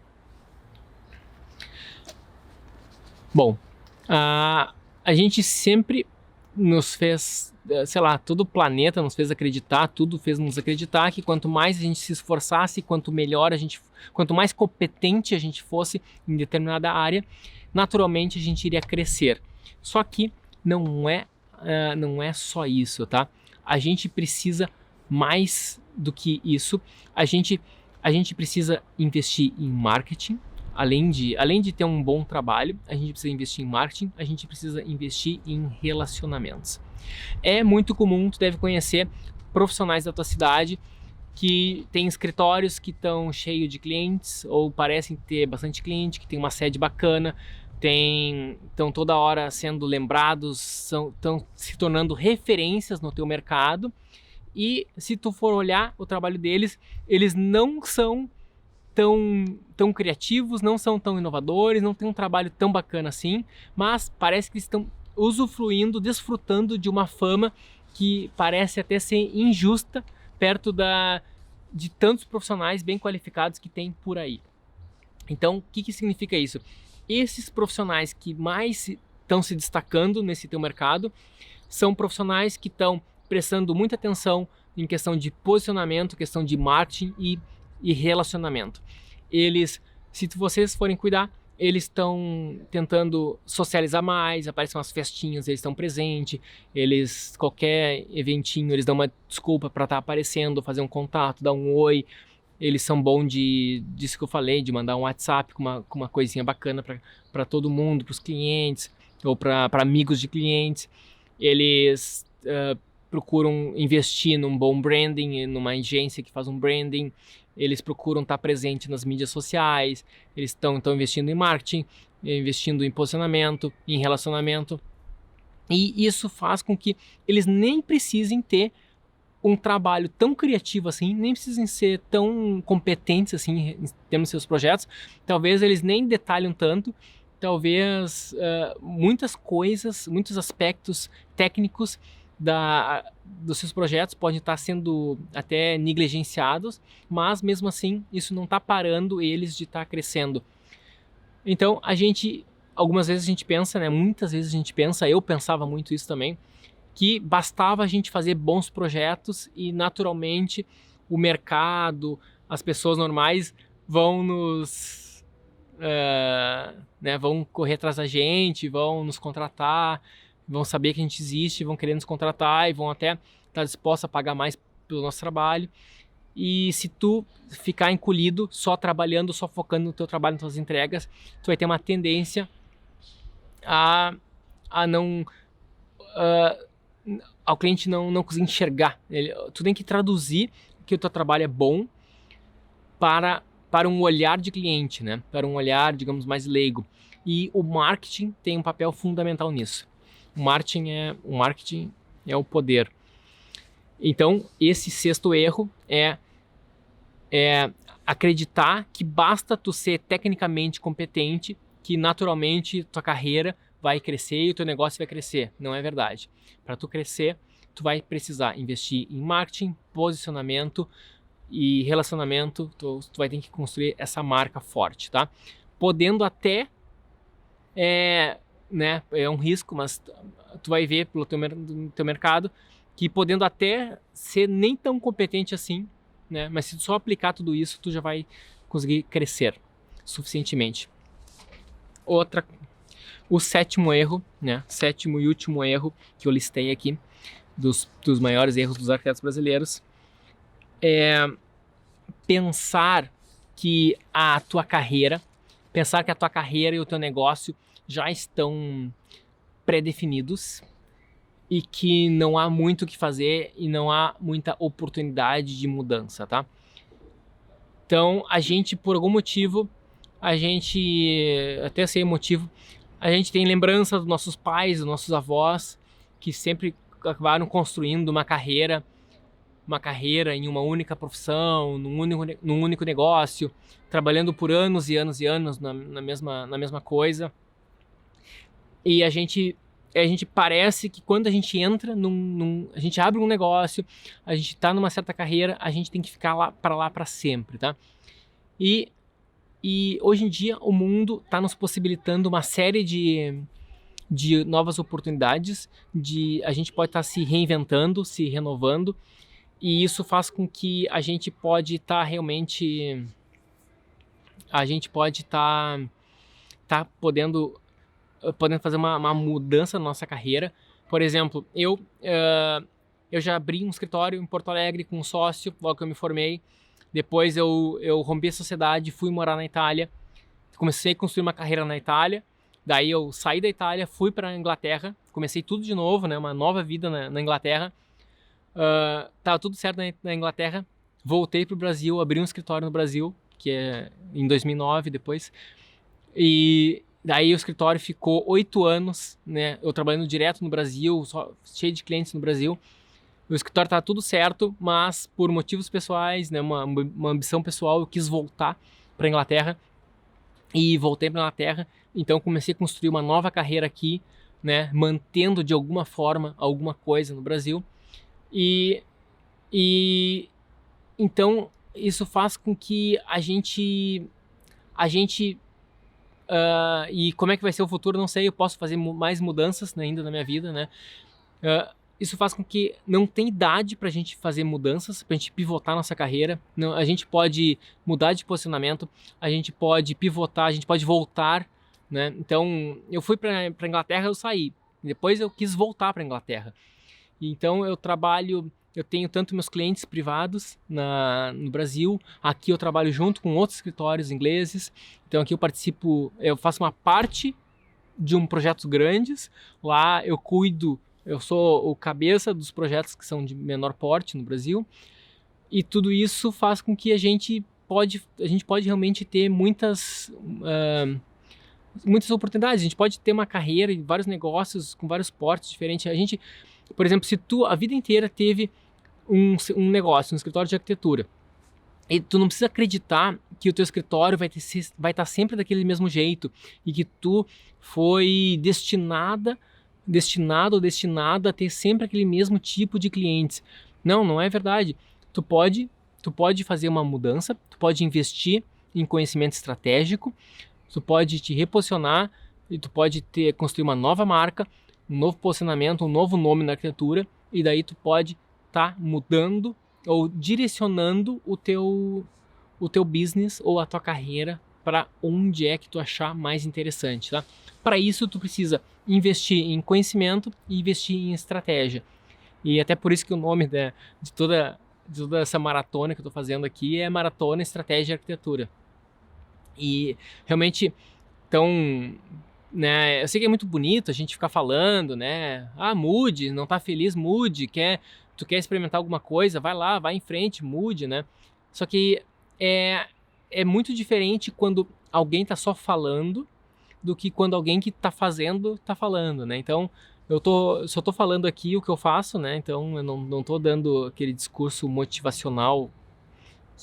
Bom, a gente sempre nos fez, sei lá, todo o planeta nos fez acreditar, tudo fez nos acreditar que quanto mais a gente se esforçasse, quanto mais competente a gente fosse em determinada área, naturalmente a gente iria crescer. Só que não é só isso, tá? A gente precisa mais do que isso. A gente precisa investir em marketing. Além de ter um bom trabalho, a gente precisa investir em marketing, a gente precisa investir em relacionamentos. É muito comum, tu deve conhecer profissionais da tua cidade que tem escritórios que estão cheios de clientes ou parecem ter bastante cliente, que tem uma sede bacana, estão toda hora sendo lembrados, estão se tornando referências no teu mercado, e se tu for olhar o trabalho deles, eles não são tão criativos, não são tão inovadores, não tem um trabalho tão bacana assim, mas parece que estão usufruindo, desfrutando de uma fama que parece até ser injusta perto de tantos profissionais bem qualificados que tem por aí. Então, o que significa isso? Esses profissionais que mais estão se destacando nesse teu mercado são profissionais que estão prestando muita atenção em questão de posicionamento, questão de marketing e relacionamento. Se vocês forem cuidar, eles estão tentando socializar mais, aparecem umas festinhas, eles estão presentes, qualquer eventinho, eles dão uma desculpa para estar aparecendo, fazer um contato, dar um oi. Eles são bons disso que eu falei, de mandar um WhatsApp com uma coisinha bacana para todo mundo, para os clientes ou para amigos de clientes. Eles procuram investir num bom branding, numa agência que faz um branding. Eles procuram estar presente nas mídias sociais, eles estão investindo em marketing, investindo em posicionamento, em relacionamento. E isso faz com que eles nem precisem ter um trabalho tão criativo assim, nem precisem ser tão competentes assim em termos de seus projetos. Talvez eles nem detalhem tanto, talvez muitas coisas, muitos aspectos técnicos dos seus projetos podem estar sendo até negligenciados, mas mesmo assim isso não está parando eles de estar crescendo. Então algumas vezes a gente pensa, né? Muitas vezes a gente pensa, eu pensava muito isso também, que bastava a gente fazer bons projetos e naturalmente o mercado, as pessoas normais vão vão correr atrás da gente, vão nos contratar, vão saber que a gente existe, vão querer nos contratar e vão até estar dispostos a pagar mais pelo nosso trabalho. E se tu ficar encolhido, só trabalhando, só focando no teu trabalho, nas tuas entregas, tu vai ter uma tendência ao cliente não conseguir enxergar. Tu tem que traduzir que o teu trabalho é bom para um olhar de cliente, né? Para um olhar, digamos, mais leigo. E o marketing tem um papel fundamental nisso. O marketing é o poder. Então, esse sexto erro é acreditar que basta tu ser tecnicamente competente, que naturalmente tua carreira vai crescer e o teu negócio vai crescer. Não é verdade. Para tu crescer, tu vai precisar investir em marketing, posicionamento e relacionamento. Tu vai ter que construir essa marca forte, tá? Podendo até é um risco, mas tu vai ver pelo teu mercado que podendo até ser nem tão competente assim, né? Mas se tu só aplicar tudo isso, tu já vai conseguir crescer suficientemente. O sétimo erro, né? Sétimo e último erro que eu listei aqui dos maiores erros dos arquitetos brasileiros é pensar que a tua carreira e o teu negócio já estão pré-definidos e que não há muito o que fazer e não há muita oportunidade de mudança, tá? Então, a gente, por algum motivo, até sei o motivo, a gente tem lembrança dos nossos pais, dos nossos avós, que sempre acabaram construindo uma carreira em uma única profissão, num único negócio, trabalhando por anos e anos e anos na mesma coisa. E a gente parece que quando a gente entra a gente abre um negócio, a gente está numa certa carreira, a gente tem que ficar lá para sempre, tá? E hoje em dia o mundo está nos possibilitando uma série de novas oportunidades, a gente pode estar se reinventando, se renovando, e isso faz com que a gente pode estar podendo fazer uma mudança na nossa carreira. Por exemplo, eu já abri um escritório em Porto Alegre com um sócio, logo que eu me formei. Depois eu rompi a sociedade, fui morar na Itália, comecei a construir uma carreira na Itália. Daí eu saí da Itália, fui para a Inglaterra, comecei tudo de novo, né, uma nova vida na Inglaterra. Tava tudo certo na Inglaterra, voltei para o Brasil, abri um escritório no Brasil, que é em 2009 depois, e daí o escritório ficou 8 anos, né, eu trabalhando direto no Brasil, cheio de clientes no Brasil. O escritório estava tudo certo, mas por motivos pessoais, né, uma ambição pessoal, eu quis voltar para a Inglaterra, e voltei para a Inglaterra, então comecei a construir uma nova carreira aqui, né, mantendo de alguma forma alguma coisa no Brasil. E então isso faz com que e como é que vai ser o futuro, não sei, eu posso fazer mais mudanças, né, ainda na minha vida, né? Isso faz com que não tem idade pra gente fazer mudanças, pra gente pivotar nossa carreira. Não, a gente pode mudar de posicionamento, a gente pode pivotar, a gente pode voltar, né? Então, eu fui pra Inglaterra, eu saí. Depois eu quis voltar pra Inglaterra. Então eu tenho tanto meus clientes privados no Brasil, aqui eu trabalho junto com outros escritórios ingleses, então aqui eu faço uma parte de projetos grandes, lá eu sou o cabeça dos projetos que são de menor porte no Brasil, e tudo isso faz com que a gente pode realmente ter muitas oportunidades, a gente pode ter uma carreira em vários negócios com vários portes diferentes. Por exemplo, se tu a vida inteira teve um negócio, um escritório de arquitetura, e tu não precisa acreditar que o teu escritório vai estar sempre daquele mesmo jeito e que tu foi destinado ou destinada a ter sempre aquele mesmo tipo de clientes. Não é verdade. Tu pode fazer uma mudança, tu pode investir em conhecimento estratégico, tu pode te reposicionar e tu pode construir uma nova marca, um novo posicionamento, um novo nome na arquitetura, e daí tu pode estar mudando ou direcionando o teu business ou a tua carreira para onde é que tu achar mais interessante, tá? Para isso tu precisa investir em conhecimento e investir em estratégia. E até por isso que o nome de toda essa maratona que eu tô fazendo aqui é Maratona Estratégia e Arquitetura. E realmente, então, né, eu sei que é muito bonito a gente ficar falando, né? Mude, não tá feliz, mude, tu quer experimentar alguma coisa, vai lá, vai em frente, mude, né? Só que é muito diferente quando alguém tá só falando do que quando alguém que tá fazendo tá falando, né? Então, só tô falando aqui o que eu faço, né? Então, eu não tô dando aquele discurso motivacional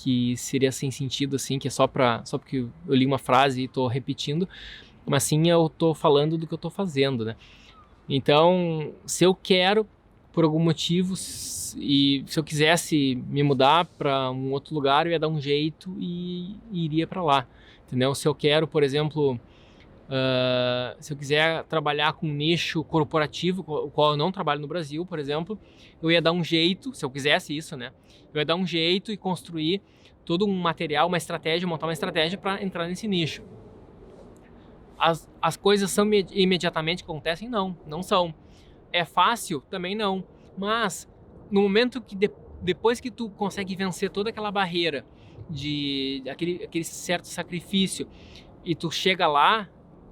que seria sem sentido, assim, que é só porque eu li uma frase e tô repetindo, mas sim eu tô falando do que eu tô fazendo, né? Então, se eu quero, por algum motivo, e se eu quisesse me mudar para um outro lugar, eu ia dar um jeito e iria para lá, entendeu? Se eu quero, por exemplo, se eu quiser trabalhar com um nicho corporativo, o qual eu não trabalho no Brasil, por exemplo, eu ia dar um jeito, se eu quisesse isso, né? Eu ia dar um jeito e construir todo um material, montar uma estratégia para entrar nesse nicho. As coisas são imediatamente que acontecem? Não são. É fácil? Também não. Mas no momento que depois que tu consegue vencer toda aquela barreira aquele certo sacrifício e tu chega lá,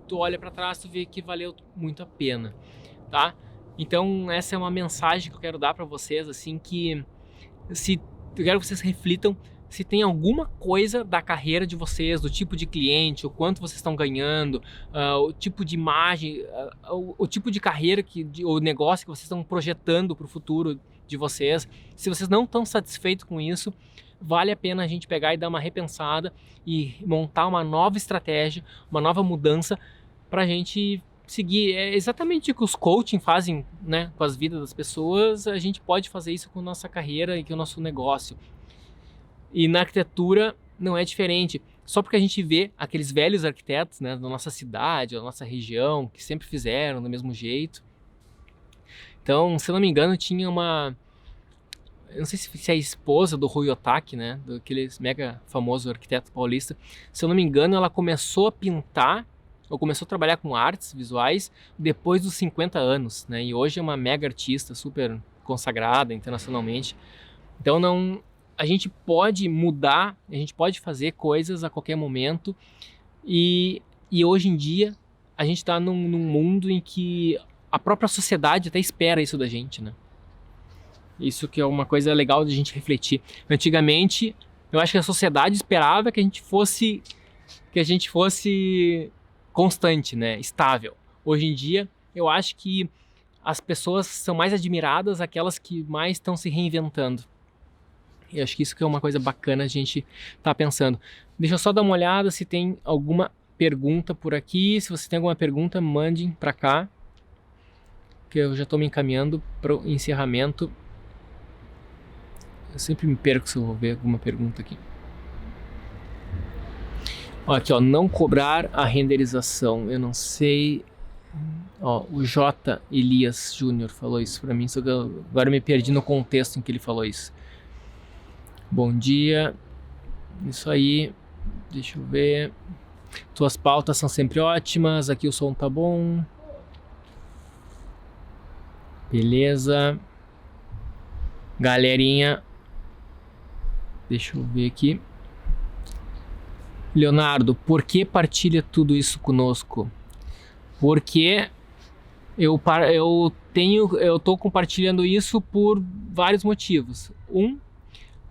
tu olha para trás, tu vê que valeu muito a pena, tá? Então essa é uma mensagem que eu quero dar para vocês, assim, que eu quero que vocês reflitam se tem alguma coisa da carreira de vocês, do tipo de cliente, o quanto vocês estão ganhando, o tipo de imagem, o tipo de carreira, o negócio que vocês estão projetando para o futuro de vocês. Se vocês não estão satisfeitos com isso, vale a pena a gente pegar e dar uma repensada e montar uma nova estratégia, uma nova mudança para a gente seguir. É exatamente o que os coaching fazem, né, com as vidas das pessoas. A gente pode fazer isso com a nossa carreira e com o nosso negócio. E na arquitetura não é diferente. Só porque a gente vê aqueles velhos arquitetos, né, da nossa cidade, da nossa região, que sempre fizeram do mesmo jeito. Então, se eu não me engano, tinha uma... Eu não sei se é a esposa do Rui Otaki, né, daquele mega famoso arquiteto paulista. Se eu não me engano, ela começou a pintar, ou começou a trabalhar com artes visuais depois dos 50 anos, né? E hoje é uma mega artista, super consagrada internacionalmente. Então a gente pode mudar, a gente pode fazer coisas a qualquer momento, e hoje em dia a gente está num mundo em que a própria sociedade até espera isso da gente, né? Isso que é uma coisa legal de a gente refletir. Antigamente, eu acho que a sociedade esperava que a gente fosse constante, né? Estável. Hoje em dia, eu acho que as pessoas são mais admiradas aquelas que mais estão se reinventando. E acho que isso que é uma coisa bacana a gente tá pensando. Deixa eu só dar uma olhada se tem alguma pergunta por aqui. Se você tem alguma pergunta, mandem para cá, que eu já estou me encaminhando para o encerramento. Eu sempre me perco se eu vou ver alguma pergunta aqui. Ó, aqui, ó, não cobrar a renderização. Eu não sei. Ó, o J. Elias Júnior falou isso para mim, só que agora eu me perdi no contexto em que ele falou isso. Bom dia. Isso aí. Deixa eu ver. Tuas pautas são sempre ótimas. Aqui o som tá bom. Beleza. Galerinha. Deixa eu ver aqui. Leonardo, por que partilha tudo isso conosco? Porque eu tô compartilhando isso por vários motivos.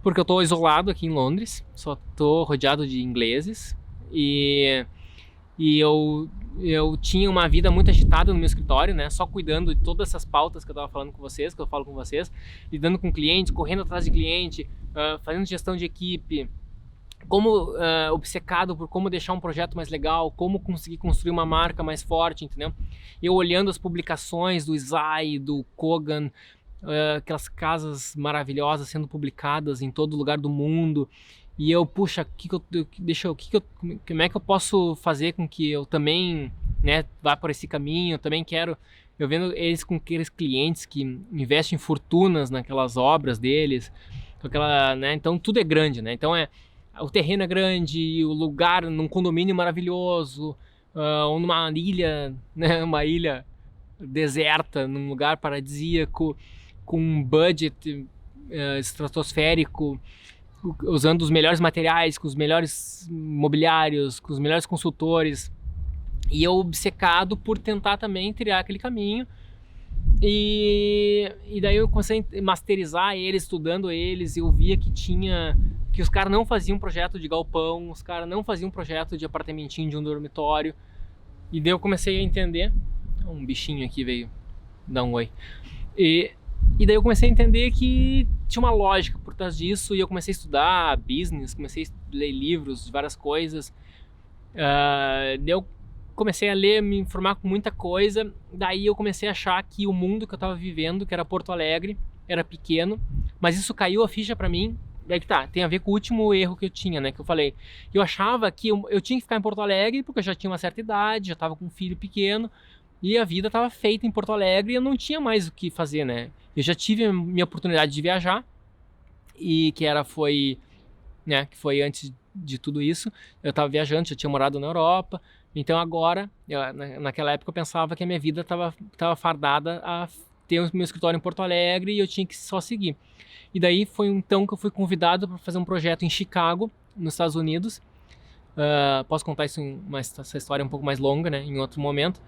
Porque eu estou isolado aqui em Londres, só estou rodeado de ingleses, e eu tinha uma vida muito agitada no meu escritório, né, só cuidando de todas essas pautas que eu estava falando com vocês, que eu falo com vocês, lidando com clientes, correndo atrás de cliente, fazendo gestão de equipe, obcecado por como deixar um projeto mais legal, como conseguir construir uma marca mais forte, entendeu? Eu olhando as publicações do Isai, do Kogan, aquelas casas maravilhosas sendo publicadas em todo lugar do mundo, e eu, puxa, como é que eu posso fazer com que eu também, né, vá por esse caminho? Eu também quero, eu vendo eles com aqueles clientes que investem fortunas naquelas obras deles, com aquela, né, então tudo é grande, né, então o terreno é grande, o lugar num condomínio maravilhoso, ou numa ilha, né, uma ilha deserta, num lugar paradisíaco, com um budget estratosférico, usando os melhores materiais, com os melhores mobiliários, com os melhores consultores, e eu obcecado por tentar também trilhar aquele caminho, e daí eu comecei a masterizar eles, estudando eles, e eu via que os caras não faziam projeto de galpão, os caras não faziam projeto de apartamentinho de um dormitório, e daí eu comecei a entender, um bichinho aqui veio dar um oi, e daí eu comecei a entender que tinha uma lógica por trás disso, e eu comecei a estudar business, comecei a ler livros de várias coisas, daí eu comecei a ler, me informar com muita coisa, daí eu comecei a achar que o mundo que eu estava vivendo, que era Porto Alegre, era pequeno, mas isso caiu a ficha pra mim, daí que tá, tem a ver com o último erro que eu tinha, né, que eu falei, eu achava que eu tinha que ficar em Porto Alegre, porque eu já tinha uma certa idade, já estava com um filho pequeno, e a vida estava feita em Porto Alegre e eu não tinha mais o que fazer, né? Eu já tive a minha oportunidade de viajar, e que foi antes de tudo isso, eu estava viajando, já tinha morado na Europa, então agora, naquela época eu pensava que a minha vida estava fardada a ter o meu escritório em Porto Alegre e eu tinha que só seguir. E daí foi então que eu fui convidado para fazer um projeto em Chicago, nos Estados Unidos. Posso contar essa história um pouco mais longa, né, em outro momento.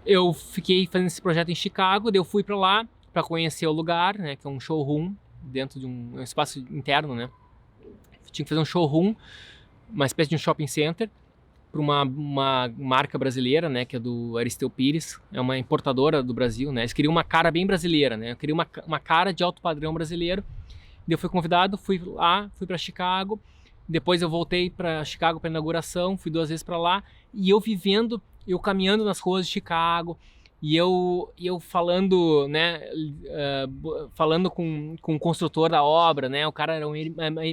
eu fiquei fazendo esse projeto em Chicago, daí eu fui para lá para conhecer o lugar, né, que é um showroom dentro de um espaço interno, né. Tinha que fazer um showroom, uma espécie de um shopping center, para uma marca brasileira, né, que é do Aristeu Pires, é uma importadora do Brasil, né. Eles queriam uma cara bem brasileira, né. Eu queria uma cara de alto padrão brasileiro. Daí eu fui convidado, fui lá, fui para Chicago. Depois eu voltei para Chicago para inauguração, fui 2 vezes para lá e eu caminhando nas ruas de Chicago e eu falando, né, falando com o construtor da obra, né, o cara era um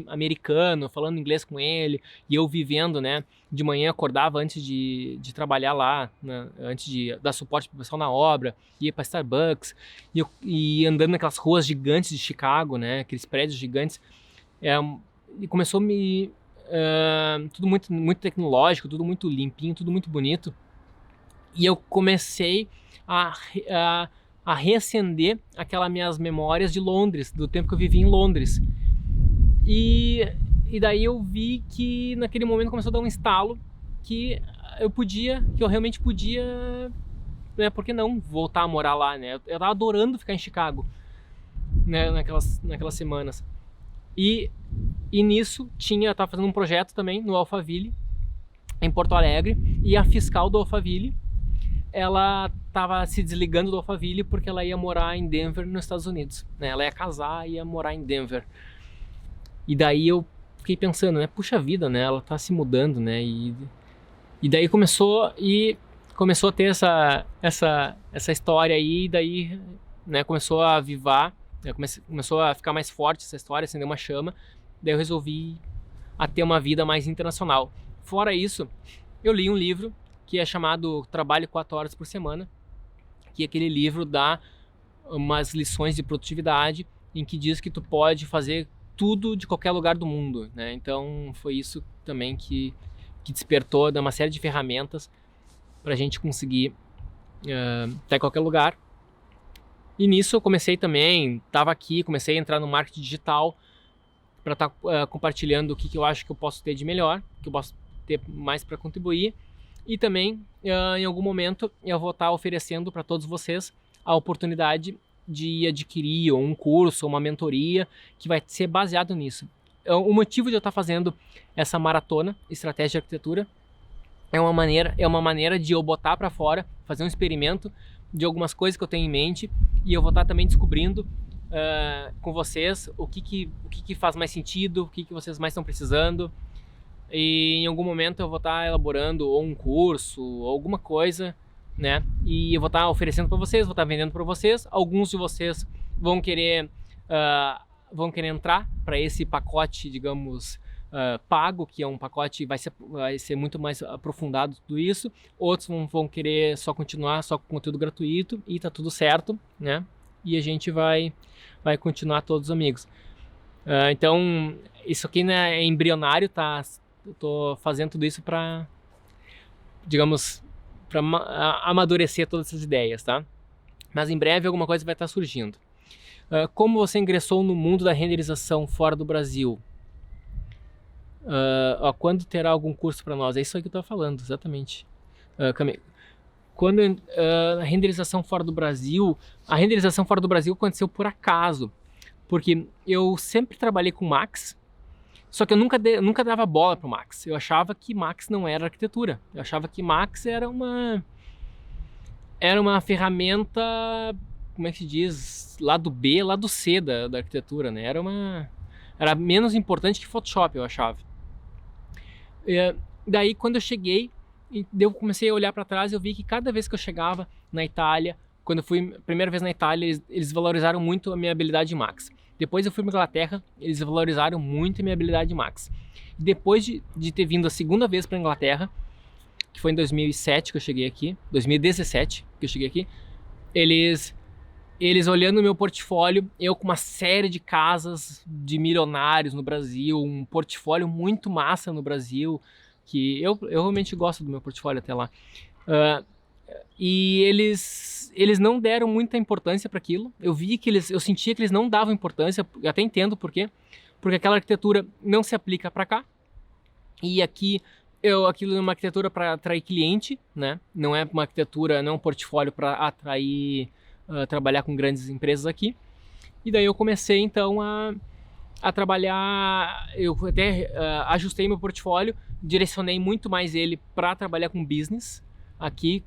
americano, falando inglês com ele e eu vivendo, né, de manhã acordava antes de trabalhar lá, né, antes de dar suporte para o pessoal na obra, ia para Starbucks e andando naquelas ruas gigantes de Chicago, né, aqueles prédios gigantes. E começou tudo muito, muito tecnológico, tudo muito limpinho, tudo muito bonito. E eu comecei a reacender aquelas minhas memórias de Londres, do tempo que eu vivi em Londres. E daí eu vi que naquele momento começou a dar um estalo que eu realmente podia, né, por que não voltar a morar lá, né? Eu tava adorando ficar em Chicago, né, naquelas semanas. E nisso eu tava fazendo um projeto também no Alphaville, em Porto Alegre, e a fiscal do Alphaville, ela tava se desligando do Alphaville porque ela ia morar em Denver, nos Estados Unidos, né? Ela ia casar e ia morar em Denver. E daí eu fiquei pensando, né? Puxa vida, né? Ela tá se mudando, né? E daí começou a ter essa história aí, e daí, né, começou a avivar, né, começou a ficar mais forte essa história, acendeu uma chama. Daí eu resolvi ter uma vida mais internacional. Fora isso, eu li um livro que é chamado Trabalhe 4 horas por semana, que aquele livro dá umas lições de produtividade em que diz que tu pode fazer tudo de qualquer lugar do mundo, né? Então foi isso também que despertou, dá uma série de ferramentas para a gente conseguir estar em qualquer lugar. E nisso eu comecei também, comecei a entrar no marketing digital para estar compartilhando o que eu acho que eu posso ter de melhor, que eu posso ter mais para contribuir. E também, em algum momento, eu vou estar oferecendo para todos vocês a oportunidade de adquirir um curso ou uma mentoria que vai ser baseado nisso. O motivo de eu estar fazendo essa maratona Estratégia de Arquitetura é uma maneira de eu botar para fora, fazer um experimento de algumas coisas que eu tenho em mente, e eu vou estar também descobrindo com vocês o que faz mais sentido, o que vocês mais estão precisando. E em algum momento eu vou estar elaborando ou um curso ou alguma coisa, né? E eu vou estar oferecendo para vocês, vou estar vendendo para vocês. Alguns de vocês vão querer entrar para esse pacote, digamos, pago, que é um pacote vai ser muito mais aprofundado tudo isso. Outros vão querer só continuar só com conteúdo gratuito e tá tudo certo, né? E a gente vai continuar todos amigos. Então isso aqui, né, é embrionário, tá? Eu tô fazendo tudo isso para, digamos, para amadurecer todas essas ideias, tá? Mas em breve alguma coisa vai estar surgindo. Como você ingressou no mundo da renderização fora do Brasil? Quando terá algum curso para nós? É isso aí que eu tô falando, exatamente. Quando a renderização fora do Brasil, aconteceu por acaso, porque eu sempre trabalhei com Max. Só que eu nunca dava bola pro Max. Eu achava que Max não era arquitetura. Eu achava que Max era uma ferramenta, como é que se diz, lado B, lado C da arquitetura, né? Era menos importante que Photoshop, eu achava. Daí quando eu cheguei, eu comecei a olhar para trás, eu vi que cada vez que eu chegava na Itália, quando eu fui a primeira vez na Itália, eles valorizaram muito a minha habilidade de Max. Depois eu fui para Inglaterra, eles valorizaram muito a minha habilidade de Max. Depois de ter vindo a segunda vez para Inglaterra, que foi em 2007 que eu cheguei aqui, 2017 que eu cheguei aqui, eles olhando o meu portfólio, eu com uma série de casas de milionários no Brasil, um portfólio muito massa no Brasil, que eu realmente gosto do meu portfólio até lá. E eles não deram muita importância para aquilo. Eu sentia que eles não davam importância. Eu até entendo por quê. Porque aquela arquitetura não se aplica para cá. E aqui Aquilo é uma arquitetura para atrair cliente, né? Não é uma arquitetura, não é um portfólio para atrair, trabalhar com grandes empresas aqui. E daí eu comecei então a trabalhar, eu até ajustei meu portfólio, direcionei muito mais ele para trabalhar com business. Aqui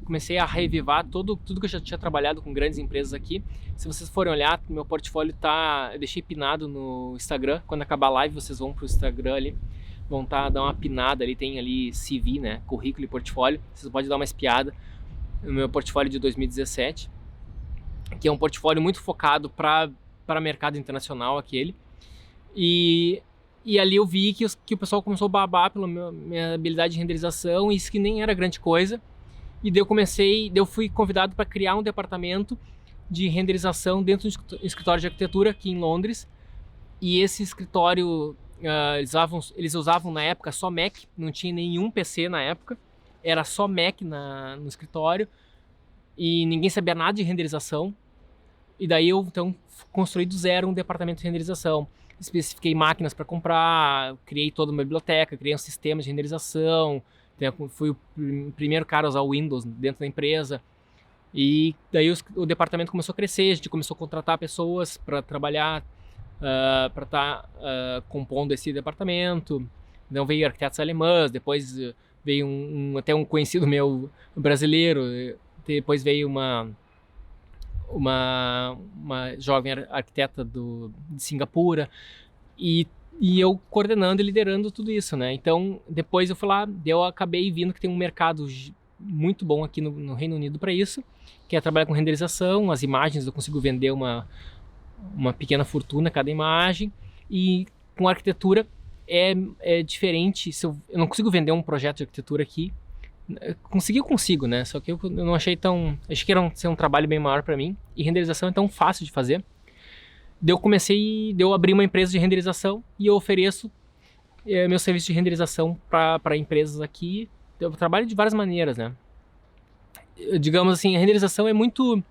comecei a revivar tudo que eu já tinha trabalhado com grandes empresas aqui. Se vocês forem olhar, meu portfólio eu deixei pinado no Instagram. Quando acabar a live, vocês vão pro Instagram ali, vão dar uma pinada ali, tem ali CV, né, currículo e portfólio. Vocês podem dar uma espiada no meu portfólio de 2017, que é um portfólio muito focado para mercado internacional aquele. E ali eu vi que o pessoal começou a babar pela minha habilidade de renderização, e isso que nem era grande coisa. E daí eu fui convidado para criar um departamento de renderização dentro do escritório de arquitetura aqui em Londres. E esse escritório, eles usavam na época só Mac, não tinha nenhum PC na época, era só Mac no escritório, e ninguém sabia nada de renderização. E daí eu então construí do zero um departamento de renderização. Especifiquei máquinas para comprar, criei toda uma biblioteca, criei um sistema de renderização, fui o primeiro cara a usar o Windows dentro da empresa. E daí o departamento começou a crescer, a gente começou a contratar pessoas para trabalhar, para estar compondo esse departamento. Então veio arquitetos alemãs, depois veio até um conhecido meu brasileiro, depois veio uma jovem arquiteta de Singapura, e eu coordenando e liderando tudo isso, né? Então, depois eu fui lá, eu acabei vendo que tem um mercado muito bom aqui no Reino Unido para isso, que é trabalhar com renderização. As imagens eu consigo vender uma pequena fortuna cada imagem, e com arquitetura é diferente. Eu não consigo vender um projeto de arquitetura aqui. Eu consigo, né? Só que eu não achei tão... Achei que ia ser um trabalho bem maior para mim. E renderização é tão fácil de fazer. Eu abri uma empresa de renderização e eu ofereço meu serviço de renderização para empresas aqui. Eu trabalho de várias maneiras, né? Digamos assim, a renderização é muito...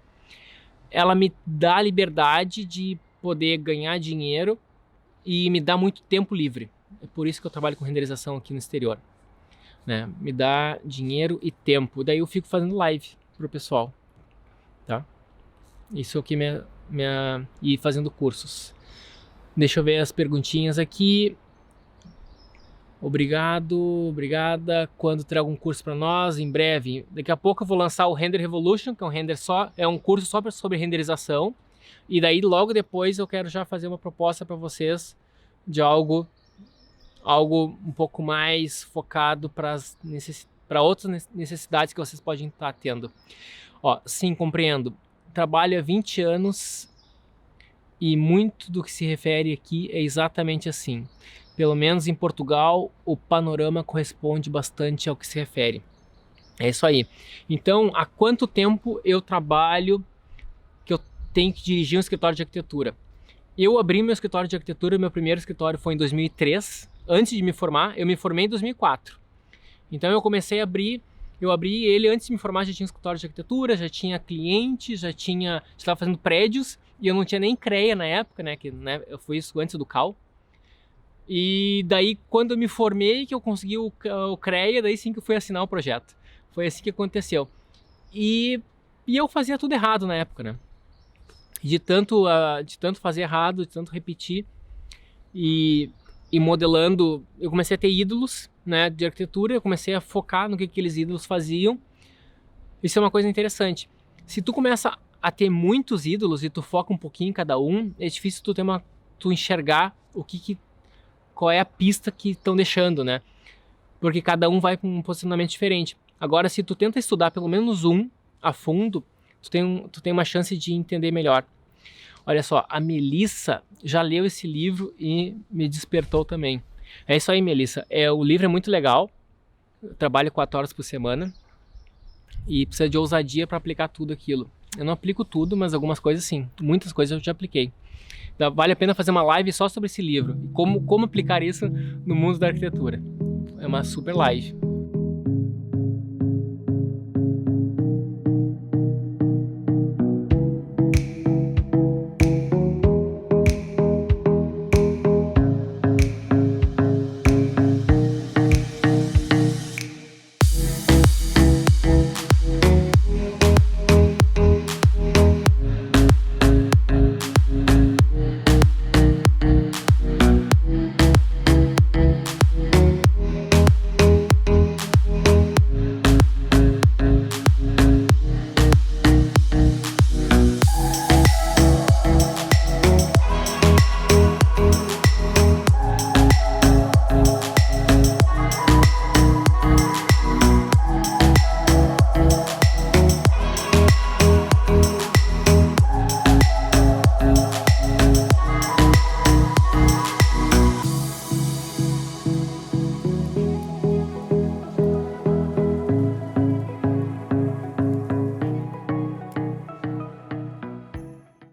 Ela me dá a liberdade de poder ganhar dinheiro e me dá muito tempo livre. É por isso que eu trabalho com renderização aqui no exterior. Né? Me dá dinheiro e tempo. Daí eu fico fazendo live pro pessoal, tá? Isso aqui e fazendo cursos. Deixa eu ver as perguntinhas aqui. Obrigada. Quando terá algum curso para nós? Em breve. Daqui a pouco eu vou lançar o Render Revolution, que é um curso só sobre renderização. E daí logo depois eu quero já fazer uma proposta para vocês de algo um pouco mais focado para outras necessidades que vocês podem estar tendo. Sim, compreendo. Trabalho há 20 anos e muito do que se refere aqui é exatamente assim. Pelo menos em Portugal, o panorama corresponde bastante ao que se refere. É isso aí. Então, há quanto tempo eu trabalho que eu tenho que dirigir um escritório de arquitetura? Eu abri meu escritório de arquitetura, meu primeiro escritório foi em 2003. Antes de me formar, eu me formei em 2004. Então eu comecei a abrir, eu abri ele antes de me formar, já tinha um escritório de arquitetura, já tinha clientes, já estava fazendo prédios, e eu não tinha nem CREA na época, né, eu fui isso antes do CAL. E daí quando eu me formei, que eu consegui o CREA, daí sim que eu fui assinar o projeto. Foi assim que aconteceu. E eu fazia tudo errado na época, né? De tanto fazer errado, de tanto repetir, e modelando, eu comecei a ter ídolos, né, de arquitetura. Eu comecei a focar no que aqueles ídolos faziam. Isso é uma coisa interessante. Se tu começa a ter muitos ídolos e tu foca um pouquinho em cada um, é difícil tu enxergar qual é a pista que estão deixando, né? Porque cada um vai com um posicionamento diferente. Agora, se tu tenta estudar pelo menos um a fundo, tu tem uma chance de entender melhor. Olha só, a Melissa já leu esse livro e me despertou também. É isso aí, Melissa. O livro é muito legal. Eu trabalho 4 horas por semana e precisa de ousadia para aplicar tudo aquilo. Eu não aplico tudo, mas algumas coisas sim. Muitas coisas eu já apliquei. Vale a pena fazer uma live só sobre esse livro e como aplicar isso no mundo da arquitetura. É uma super live.